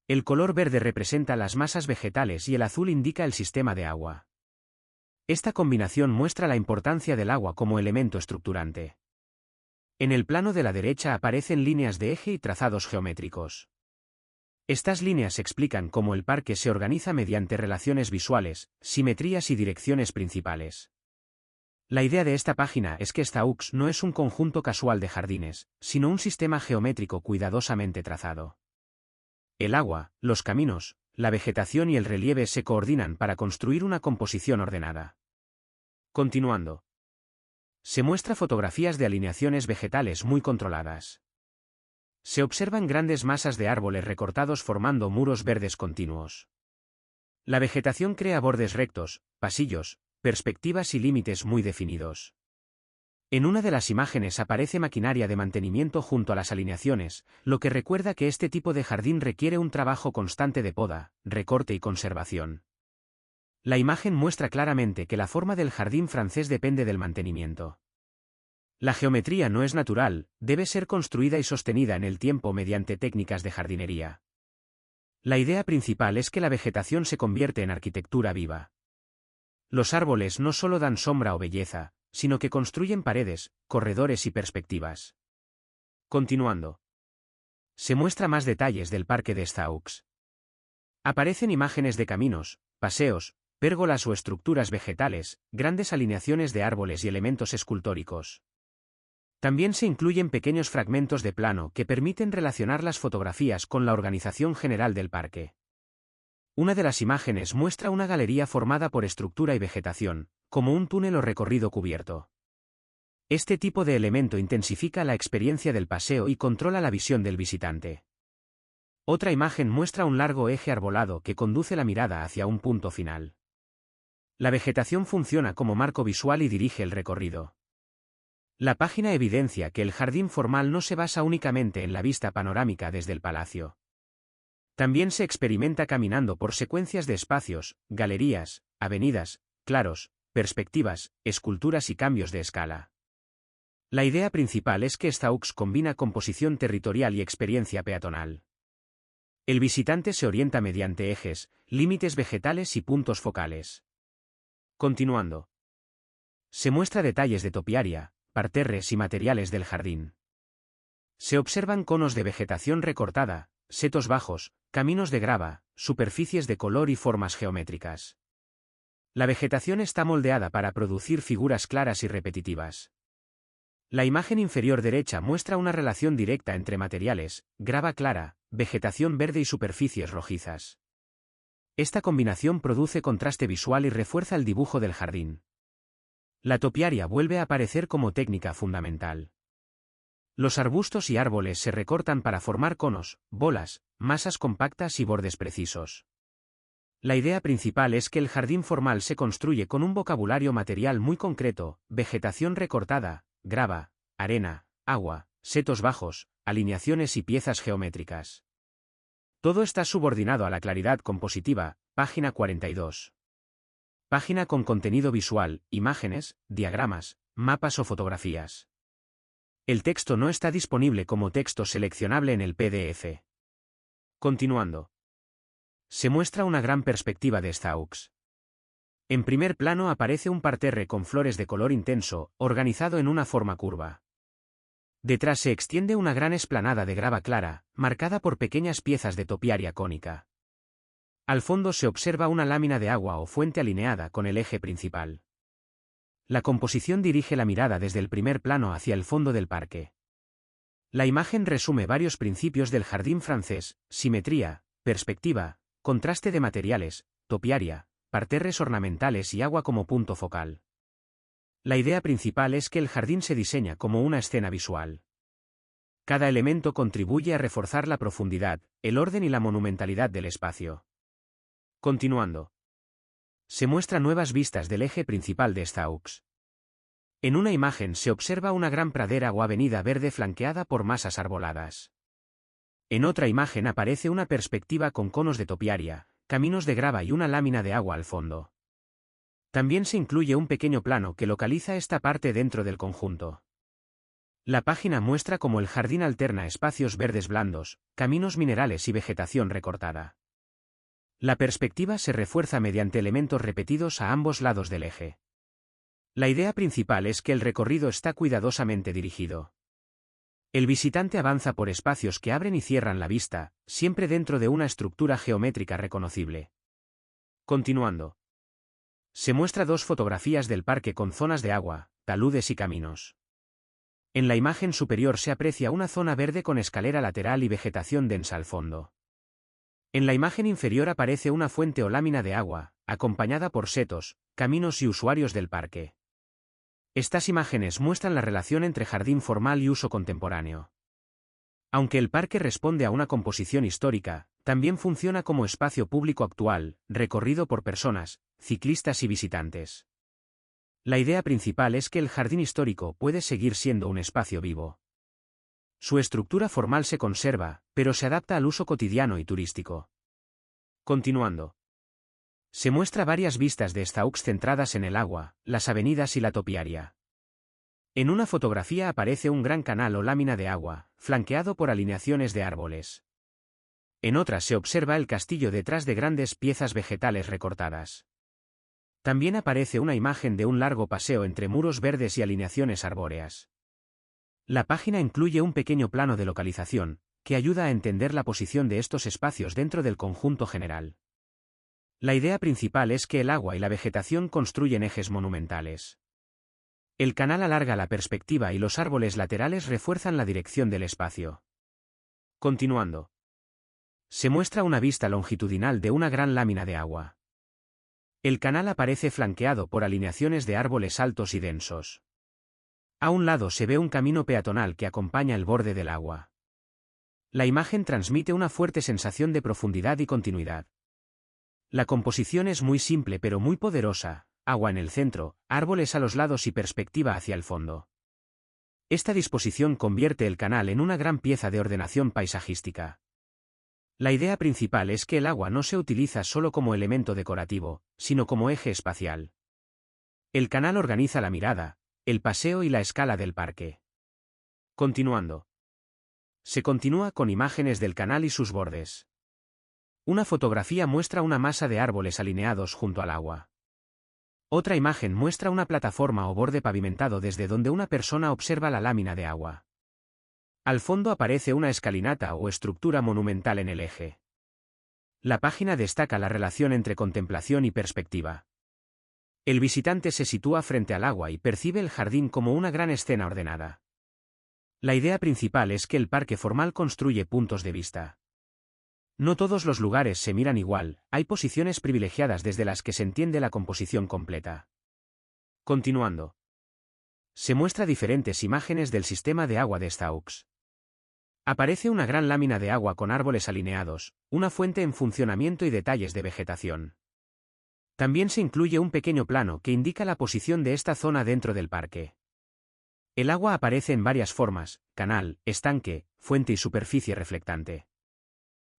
El color verde representa las masas vegetales y el azul indica el sistema de agua. Esta combinación muestra la importancia del agua como elemento estructurante. En el plano de la derecha aparecen líneas de eje y trazados geométricos. Estas líneas explican cómo el parque se organiza mediante relaciones visuales, simetrías y direcciones principales. La idea de esta página es que Staux no es un conjunto casual de jardines, sino un sistema geométrico cuidadosamente trazado. El agua, los caminos, la vegetación y el relieve se coordinan para construir una composición ordenada. Continuando. Se muestra fotografías de alineaciones vegetales muy controladas. Se observan grandes masas de árboles recortados formando muros verdes continuos. La vegetación crea bordes rectos, pasillos, perspectivas y límites muy definidos. En una de las imágenes aparece maquinaria de mantenimiento junto a las alineaciones, lo que recuerda que este tipo de jardín requiere un trabajo constante de poda, recorte y conservación. La imagen muestra claramente que la forma del jardín francés depende del mantenimiento. La geometría no es natural, debe ser construida y sostenida en el tiempo mediante técnicas de jardinería. La idea principal es que la vegetación se convierte en arquitectura viva. Los árboles no solo dan sombra o belleza, sino que construyen paredes, corredores y perspectivas. Continuando. Se muestra más detalles del parque de Staux. Aparecen imágenes de caminos, paseos, pérgolas o estructuras vegetales, grandes alineaciones de árboles y elementos escultóricos. También se incluyen pequeños fragmentos de plano que permiten relacionar las fotografías con la organización general del parque. Una de las imágenes muestra una galería formada por estructura y vegetación, como un túnel o recorrido cubierto. Este tipo de elemento intensifica la experiencia del paseo y controla la visión del visitante. Otra imagen muestra un largo eje arbolado que conduce la mirada hacia un punto final. La vegetación funciona como marco visual y dirige el recorrido. La página evidencia que el jardín formal no se basa únicamente en la vista panorámica desde el palacio. También se experimenta caminando por secuencias de espacios, galerías, avenidas, claros, perspectivas, esculturas y cambios de escala. La idea principal es que Staux combina composición territorial y experiencia peatonal. El visitante se orienta mediante ejes, límites vegetales y puntos focales. Continuando. Se muestra detalles de topiaria, parterres y materiales del jardín. Se observan conos de vegetación recortada, setos bajos, caminos de grava, superficies de color y formas geométricas. La vegetación está moldeada para producir figuras claras y repetitivas. La imagen inferior derecha muestra una relación directa entre materiales, grava clara, vegetación verde y superficies rojizas. Esta combinación produce contraste visual y refuerza el dibujo del jardín. La topiaria vuelve a aparecer como técnica fundamental. Los arbustos y árboles se recortan para formar conos, bolas, masas compactas y bordes precisos. La idea principal es que el jardín formal se construye con un vocabulario material muy concreto: vegetación recortada, grava, arena, agua, setos bajos, alineaciones y piezas geométricas. Todo está subordinado a la claridad compositiva, página 42. Página con contenido visual, imágenes, diagramas, mapas o fotografías. El texto no está disponible como texto seleccionable en el PDF. Continuando. Se muestra una gran perspectiva de Staux. En primer plano aparece un parterre con flores de color intenso, organizado en una forma curva. Detrás se extiende una gran explanada de grava clara, marcada por pequeñas piezas de topiaria cónica. Al fondo se observa una lámina de agua o fuente alineada con el eje principal. La composición dirige la mirada desde el primer plano hacia el fondo del parque. La imagen resume varios principios del jardín francés: simetría, perspectiva, contraste de materiales, topiaria, parterres ornamentales y agua como punto focal. La idea principal es que el jardín se diseña como una escena visual. Cada elemento contribuye a reforzar la profundidad, el orden y la monumentalidad del espacio. Continuando. Se muestran nuevas vistas del eje principal de Staux. En una imagen se observa una gran pradera o avenida verde flanqueada por masas arboladas. En otra imagen aparece una perspectiva con conos de topiaria, caminos de grava y una lámina de agua al fondo. También se incluye un pequeño plano que localiza esta parte dentro del conjunto. La página muestra cómo el jardín alterna espacios verdes blandos, caminos minerales y vegetación recortada. La perspectiva se refuerza mediante elementos repetidos a ambos lados del eje. La idea principal es que el recorrido está cuidadosamente dirigido. El visitante avanza por espacios que abren y cierran la vista, siempre dentro de una estructura geométrica reconocible. Continuando. Se muestra dos fotografías del parque con zonas de agua, taludes y caminos. En la imagen superior se aprecia una zona verde con escalera lateral y vegetación densa al fondo. En la imagen inferior aparece una fuente o lámina de agua, acompañada por setos, caminos y usuarios del parque. Estas imágenes muestran la relación entre jardín formal y uso contemporáneo. Aunque el parque responde a una composición histórica, también funciona como espacio público actual, recorrido por personas, ciclistas y visitantes. La idea principal es que el jardín histórico puede seguir siendo un espacio vivo. Su estructura formal se conserva, pero se adapta al uso cotidiano y turístico. Continuando. Se muestra varias vistas de Staux centradas en el agua, las avenidas y la topiaria. En una fotografía aparece un gran canal o lámina de agua, flanqueado por alineaciones de árboles. En otra se observa el castillo detrás de grandes piezas vegetales recortadas. También aparece una imagen de un largo paseo entre muros verdes y alineaciones arbóreas. La página incluye un pequeño plano de localización, que ayuda a entender la posición de estos espacios dentro del conjunto general. La idea principal es que el agua y la vegetación construyen ejes monumentales. El canal alarga la perspectiva y los árboles laterales refuerzan la dirección del espacio. Continuando. Se muestra una vista longitudinal de una gran lámina de agua. El canal aparece flanqueado por alineaciones de árboles altos y densos. A un lado se ve un camino peatonal que acompaña el borde del agua. La imagen transmite una fuerte sensación de profundidad y continuidad. La composición es muy simple pero muy poderosa: agua en el centro, árboles a los lados y perspectiva hacia el fondo. Esta disposición convierte el canal en una gran pieza de ordenación paisajística. La idea principal es que el agua no se utiliza solo como elemento decorativo, sino como eje espacial. El canal organiza la mirada, el paseo y la escala del parque. Continuando. Se continúa con imágenes del canal y sus bordes. Una fotografía muestra una masa de árboles alineados junto al agua. Otra imagen muestra una plataforma o borde pavimentado desde donde una persona observa la lámina de agua. Al fondo aparece una escalinata o estructura monumental en el eje. La página destaca la relación entre contemplación y perspectiva. El visitante se sitúa frente al agua y percibe el jardín como una gran escena ordenada. La idea principal es que el parque formal construye puntos de vista. No todos los lugares se miran igual, hay posiciones privilegiadas desde las que se entiende la composición completa. Continuando. Se muestra diferentes imágenes del sistema de agua de Staux. Aparece una gran lámina de agua con árboles alineados, una fuente en funcionamiento y detalles de vegetación. También se incluye un pequeño plano que indica la posición de esta zona dentro del parque. El agua aparece en varias formas: canal, estanque, fuente y superficie reflectante.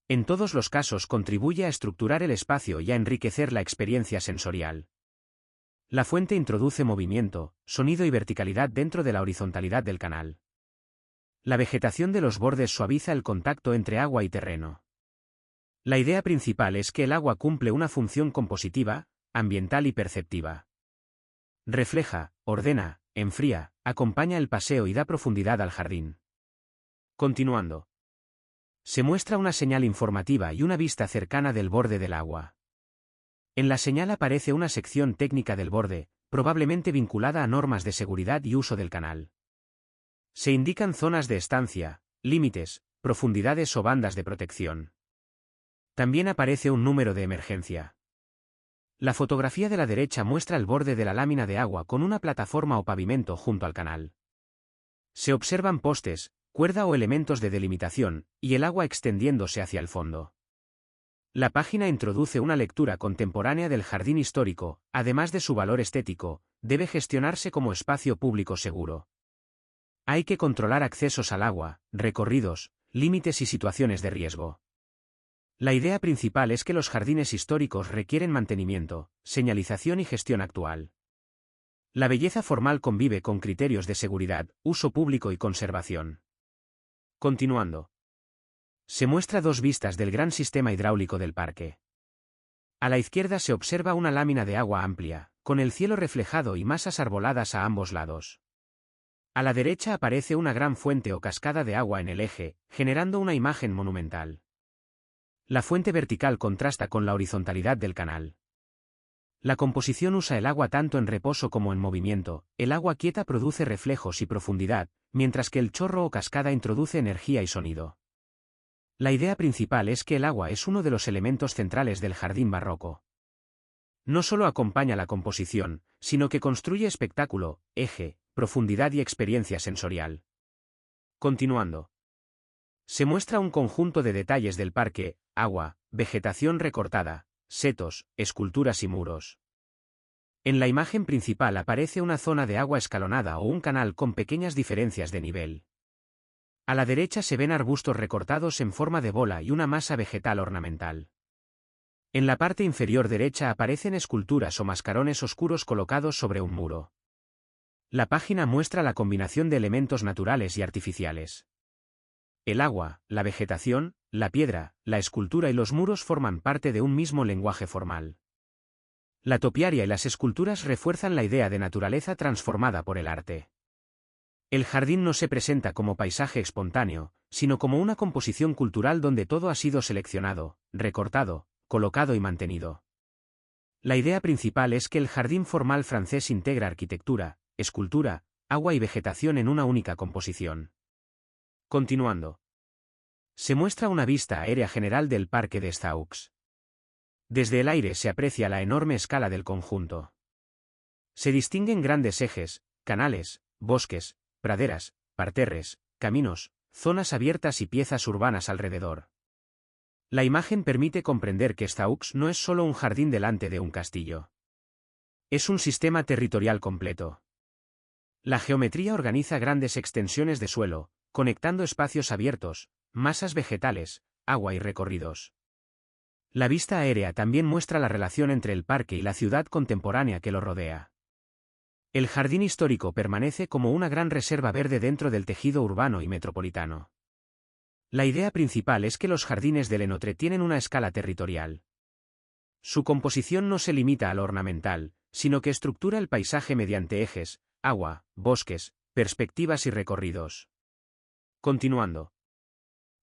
En todos los casos contribuye a estructurar el espacio y a enriquecer la experiencia sensorial. La fuente introduce movimiento, sonido y verticalidad dentro de la horizontalidad del canal. La vegetación de los bordes suaviza el contacto entre agua y terreno. La idea principal es que el agua cumple una función compositiva, ambiental y perceptiva. Refleja, ordena, enfría, acompaña el paseo y da profundidad al jardín. Continuando. Se muestra una señal informativa y una vista cercana del borde del agua. En la señal aparece una sección técnica del borde, probablemente vinculada a normas de seguridad y uso del canal. Se indican zonas de estancia, límites, profundidades o bandas de protección. También aparece un número de emergencia. La fotografía de la derecha muestra el borde de la lámina de agua con una plataforma o pavimento junto al canal. Se observan postes, cuerda o elementos de delimitación, y el agua extendiéndose hacia el fondo. La página introduce una lectura contemporánea del jardín histórico. Además de su valor estético, debe gestionarse como espacio público seguro. Hay que controlar accesos al agua, recorridos, límites y situaciones de riesgo. La idea principal es que los jardines históricos requieren mantenimiento, señalización y gestión actual. La belleza formal convive con criterios de seguridad, uso público y conservación. Continuando. Se muestra dos vistas del gran sistema hidráulico del parque. A la izquierda se observa una lámina de agua amplia, con el cielo reflejado y masas arboladas a ambos lados. A la derecha aparece una gran fuente o cascada de agua en el eje, generando una imagen monumental. La fuente vertical contrasta con la horizontalidad del canal. La composición usa el agua tanto en reposo como en movimiento. El agua quieta produce reflejos y profundidad, mientras que el chorro o cascada introduce energía y sonido. La idea principal es que el agua es uno de los elementos centrales del jardín barroco. No solo acompaña la composición, sino que construye espectáculo, eje, profundidad y experiencia sensorial. Continuando. Se muestra un conjunto de detalles del parque: agua, vegetación recortada, setos, esculturas y muros. En la imagen principal aparece una zona de agua escalonada o un canal con pequeñas diferencias de nivel. A la derecha se ven arbustos recortados en forma de bola y una masa vegetal ornamental. En la parte inferior derecha aparecen esculturas o mascarones oscuros colocados sobre un muro. La página muestra la combinación de elementos naturales y artificiales. El agua, la vegetación, la piedra, la escultura y los muros forman parte de un mismo lenguaje formal. La topiaria y las esculturas refuerzan la idea de naturaleza transformada por el arte. El jardín no se presenta como paisaje espontáneo, sino como una composición cultural donde todo ha sido seleccionado, recortado, colocado y mantenido. La idea principal es que el jardín formal francés integra arquitectura, escultura, agua y vegetación en una única composición. Continuando. Se muestra una vista aérea general del parque de Staux. Desde el aire se aprecia la enorme escala del conjunto. Se distinguen grandes ejes, canales, bosques, praderas, parterres, caminos, zonas abiertas y piezas urbanas alrededor. La imagen permite comprender que Staux no es solo un jardín delante de un castillo. Es un sistema territorial completo. La geometría organiza grandes extensiones de suelo, conectando espacios abiertos, masas vegetales, agua y recorridos. La vista aérea también muestra la relación entre el parque y la ciudad contemporánea que lo rodea. El jardín histórico permanece como una gran reserva verde dentro del tejido urbano y metropolitano. La idea principal es que los jardines de Lenotre tienen una escala territorial. Su composición no se limita a lo ornamental, sino que estructura el paisaje mediante ejes, agua, bosques, perspectivas y recorridos. Continuando.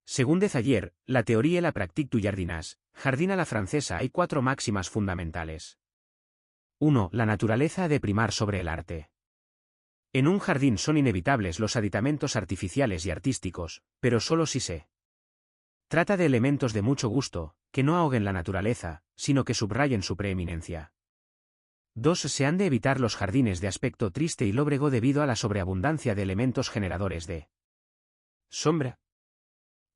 Según Desailliers, la teoría y la pratique du jardinage, jardín a la francesa, hay 4 máximas fundamentales. 1. La naturaleza ha de primar sobre el arte. En un jardín son inevitables los aditamentos artificiales y artísticos, pero solo si se trata de elementos de mucho gusto, que no ahoguen la naturaleza, sino que subrayen su preeminencia. 2. Se han de evitar los jardines de aspecto triste y lóbrego debido a la sobreabundancia de elementos generadores de sombra.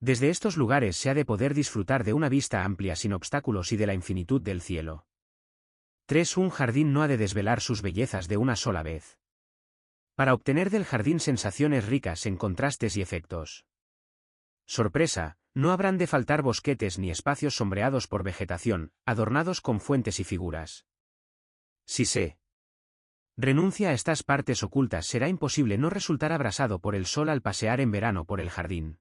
Desde estos lugares se ha de poder disfrutar de una vista amplia sin obstáculos y de la infinitud del cielo. 3. Un jardín no ha de desvelar sus bellezas de una sola vez. Para obtener del jardín sensaciones ricas en contrastes y efectos. Sorpresa, no habrán de faltar bosquetes ni espacios sombreados por vegetación, adornados con fuentes y figuras. Si se renuncia a estas partes ocultas, será imposible no resultar abrasado por el sol al pasear en verano por el jardín.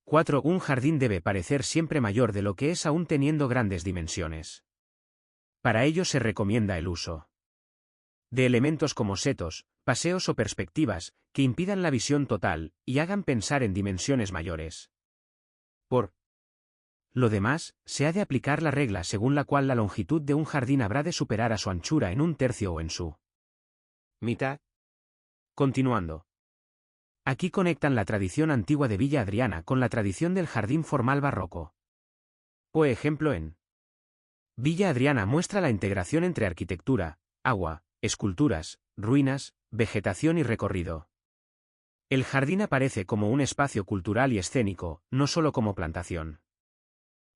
4. Un jardín debe parecer siempre mayor de lo que es aún teniendo grandes dimensiones. Para ello se recomienda el uso de elementos como setos, paseos o perspectivas, que impidan la visión total, y hagan pensar en dimensiones mayores. Por lo demás, se ha de aplicar la regla según la cual la longitud de un jardín habrá de superar a su anchura en un tercio o en su mitad. Continuando. Aquí conectan la tradición antigua de Villa Adriana con la tradición del jardín formal barroco. Por ejemplo, en Villa Adriana muestra la integración entre arquitectura, agua, esculturas, ruinas, vegetación y recorrido. El jardín aparece como un espacio cultural y escénico, no solo como plantación.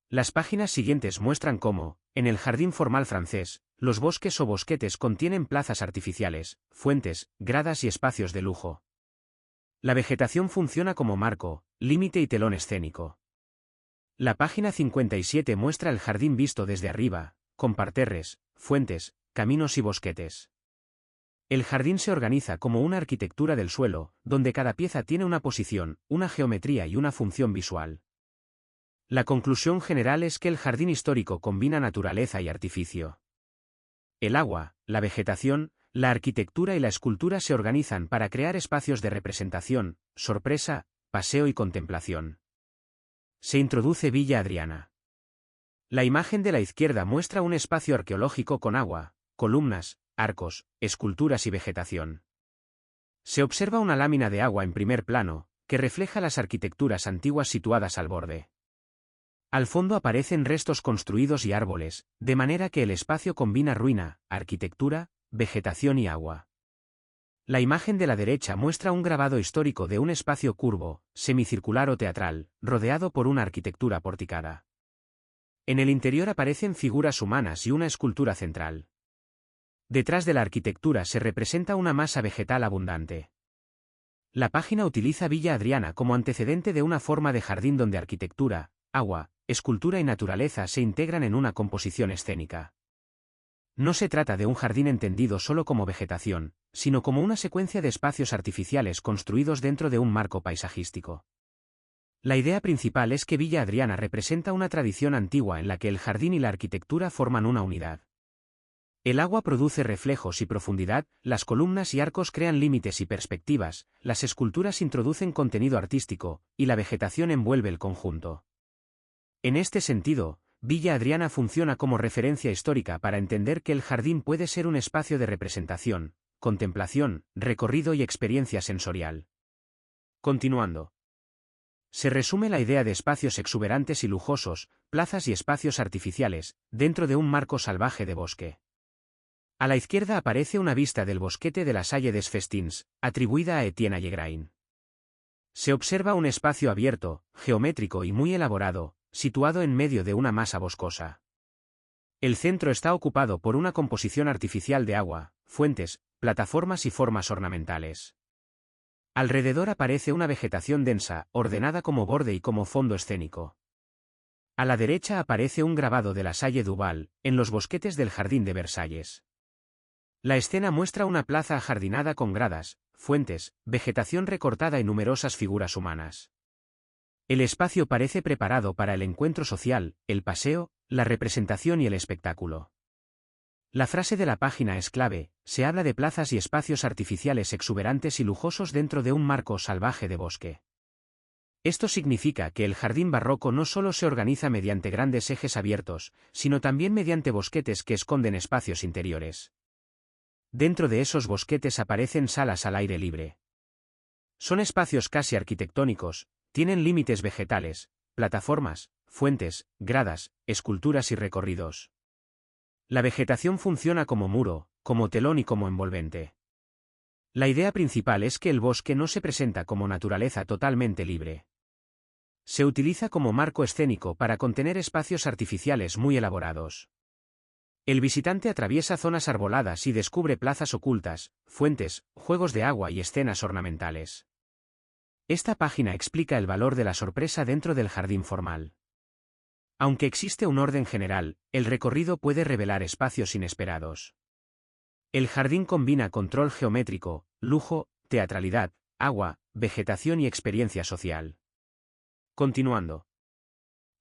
Las páginas siguientes muestran cómo, en el jardín formal francés, los bosques o bosquetes contienen plazas artificiales, fuentes, gradas y espacios de lujo. La vegetación funciona como marco, límite y telón escénico. La página 57 muestra el jardín visto desde arriba, con parterres, fuentes, caminos y bosquetes. El jardín se organiza como una arquitectura del suelo, donde cada pieza tiene una posición, una geometría y una función visual. La conclusión general es que el jardín histórico combina naturaleza y artificio. El agua, la vegetación, la arquitectura y la escultura se organizan para crear espacios de representación, sorpresa, paseo y contemplación. Se introduce Villa Adriana. La imagen de la izquierda muestra un espacio arqueológico con agua, columnas, arcos, esculturas y vegetación. Se observa una lámina de agua en primer plano, que refleja las arquitecturas antiguas situadas al borde. Al fondo aparecen restos construidos y árboles, de manera que el espacio combina ruina, arquitectura, vegetación y agua. La imagen de la derecha muestra un grabado histórico de un espacio curvo, semicircular o teatral, rodeado por una arquitectura porticada. En el interior aparecen figuras humanas y una escultura central. Detrás de la arquitectura se representa una masa vegetal abundante. La página utiliza Villa Adriana como antecedente de una forma de jardín donde arquitectura, agua, escultura y naturaleza se integran en una composición escénica. No se trata de un jardín entendido solo como vegetación, sino como una secuencia de espacios artificiales construidos dentro de un marco paisajístico. La idea principal es que Villa Adriana representa una tradición antigua en la que el jardín y la arquitectura forman una unidad. El agua produce reflejos y profundidad, las columnas y arcos crean límites y perspectivas, las esculturas introducen contenido artístico, y la vegetación envuelve el conjunto. En este sentido, Villa Adriana funciona como referencia histórica para entender que el jardín puede ser un espacio de representación, contemplación, recorrido y experiencia sensorial. Continuando. Se resume la idea de espacios exuberantes y lujosos, plazas y espacios artificiales, dentro de un marco salvaje de bosque. A la izquierda aparece una vista del bosquete de la Salle des Festins, atribuida a Etienne Allegrain. Se observa un espacio abierto, geométrico y muy elaborado, situado en medio de una masa boscosa. El centro está ocupado por una composición artificial de agua, fuentes, plataformas y formas ornamentales. Alrededor aparece una vegetación densa, ordenada como borde y como fondo escénico. A la derecha aparece un grabado de la Salle Duval, en los bosquetes del Jardín de Versalles. La escena muestra una plaza ajardinada con gradas, fuentes, vegetación recortada y numerosas figuras humanas. El espacio parece preparado para el encuentro social, el paseo, la representación y el espectáculo. La frase de la página es clave, se habla de plazas y espacios artificiales exuberantes y lujosos dentro de un marco salvaje de bosque. Esto significa que el jardín barroco no solo se organiza mediante grandes ejes abiertos, sino también mediante bosquetes que esconden espacios interiores. Dentro de esos bosquetes aparecen salas al aire libre. Son espacios casi arquitectónicos, tienen límites vegetales, plataformas, fuentes, gradas, esculturas y recorridos. La vegetación funciona como muro, como telón y como envolvente. La idea principal es que el bosque no se presenta como naturaleza totalmente libre. Se utiliza como marco escénico para contener espacios artificiales muy elaborados. El visitante atraviesa zonas arboladas y descubre plazas ocultas, fuentes, juegos de agua y escenas ornamentales. Esta página explica el valor de la sorpresa dentro del jardín formal. Aunque existe un orden general, el recorrido puede revelar espacios inesperados. El jardín combina control geométrico, lujo, teatralidad, agua, vegetación y experiencia social. Continuando.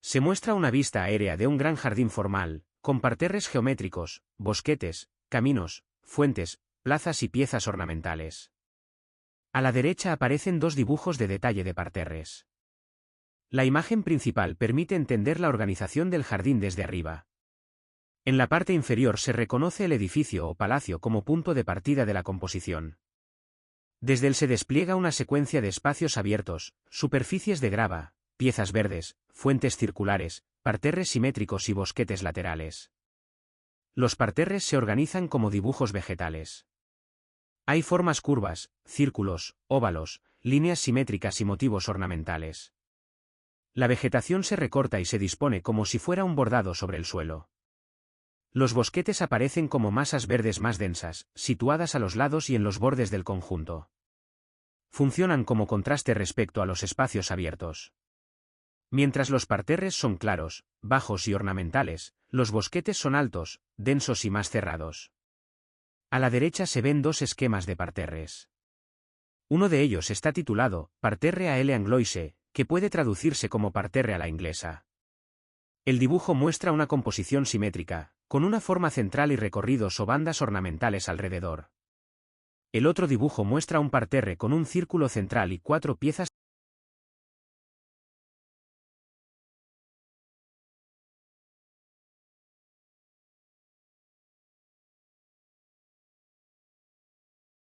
Se muestra una vista aérea de un gran jardín formal, con parterres geométricos, bosquetes, caminos, fuentes, plazas y piezas ornamentales. A la derecha aparecen dos dibujos de detalle de parterres. La imagen principal permite entender la organización del jardín desde arriba. En la parte inferior se reconoce el edificio o palacio como punto de partida de la composición. Desde él se despliega una secuencia de espacios abiertos, superficies de grava, piezas verdes, fuentes circulares, parterres simétricos y bosquetes laterales. Los parterres se organizan como dibujos vegetales. Hay formas curvas, círculos, óvalos, líneas simétricas y motivos ornamentales. La vegetación se recorta y se dispone como si fuera un bordado sobre el suelo. Los bosquetes aparecen como masas verdes más densas, situadas a los lados y en los bordes del conjunto. Funcionan como contraste respecto a los espacios abiertos. Mientras los parterres son claros, bajos y ornamentales, los bosquetes son altos, densos y más cerrados. A la derecha se ven dos esquemas de parterres. Uno de ellos está titulado Parterre à l'angloise, que puede traducirse como parterre a la inglesa. El dibujo muestra una composición simétrica, con una forma central y recorridos o bandas ornamentales alrededor. El otro dibujo muestra un parterre con un círculo central y 4 piezas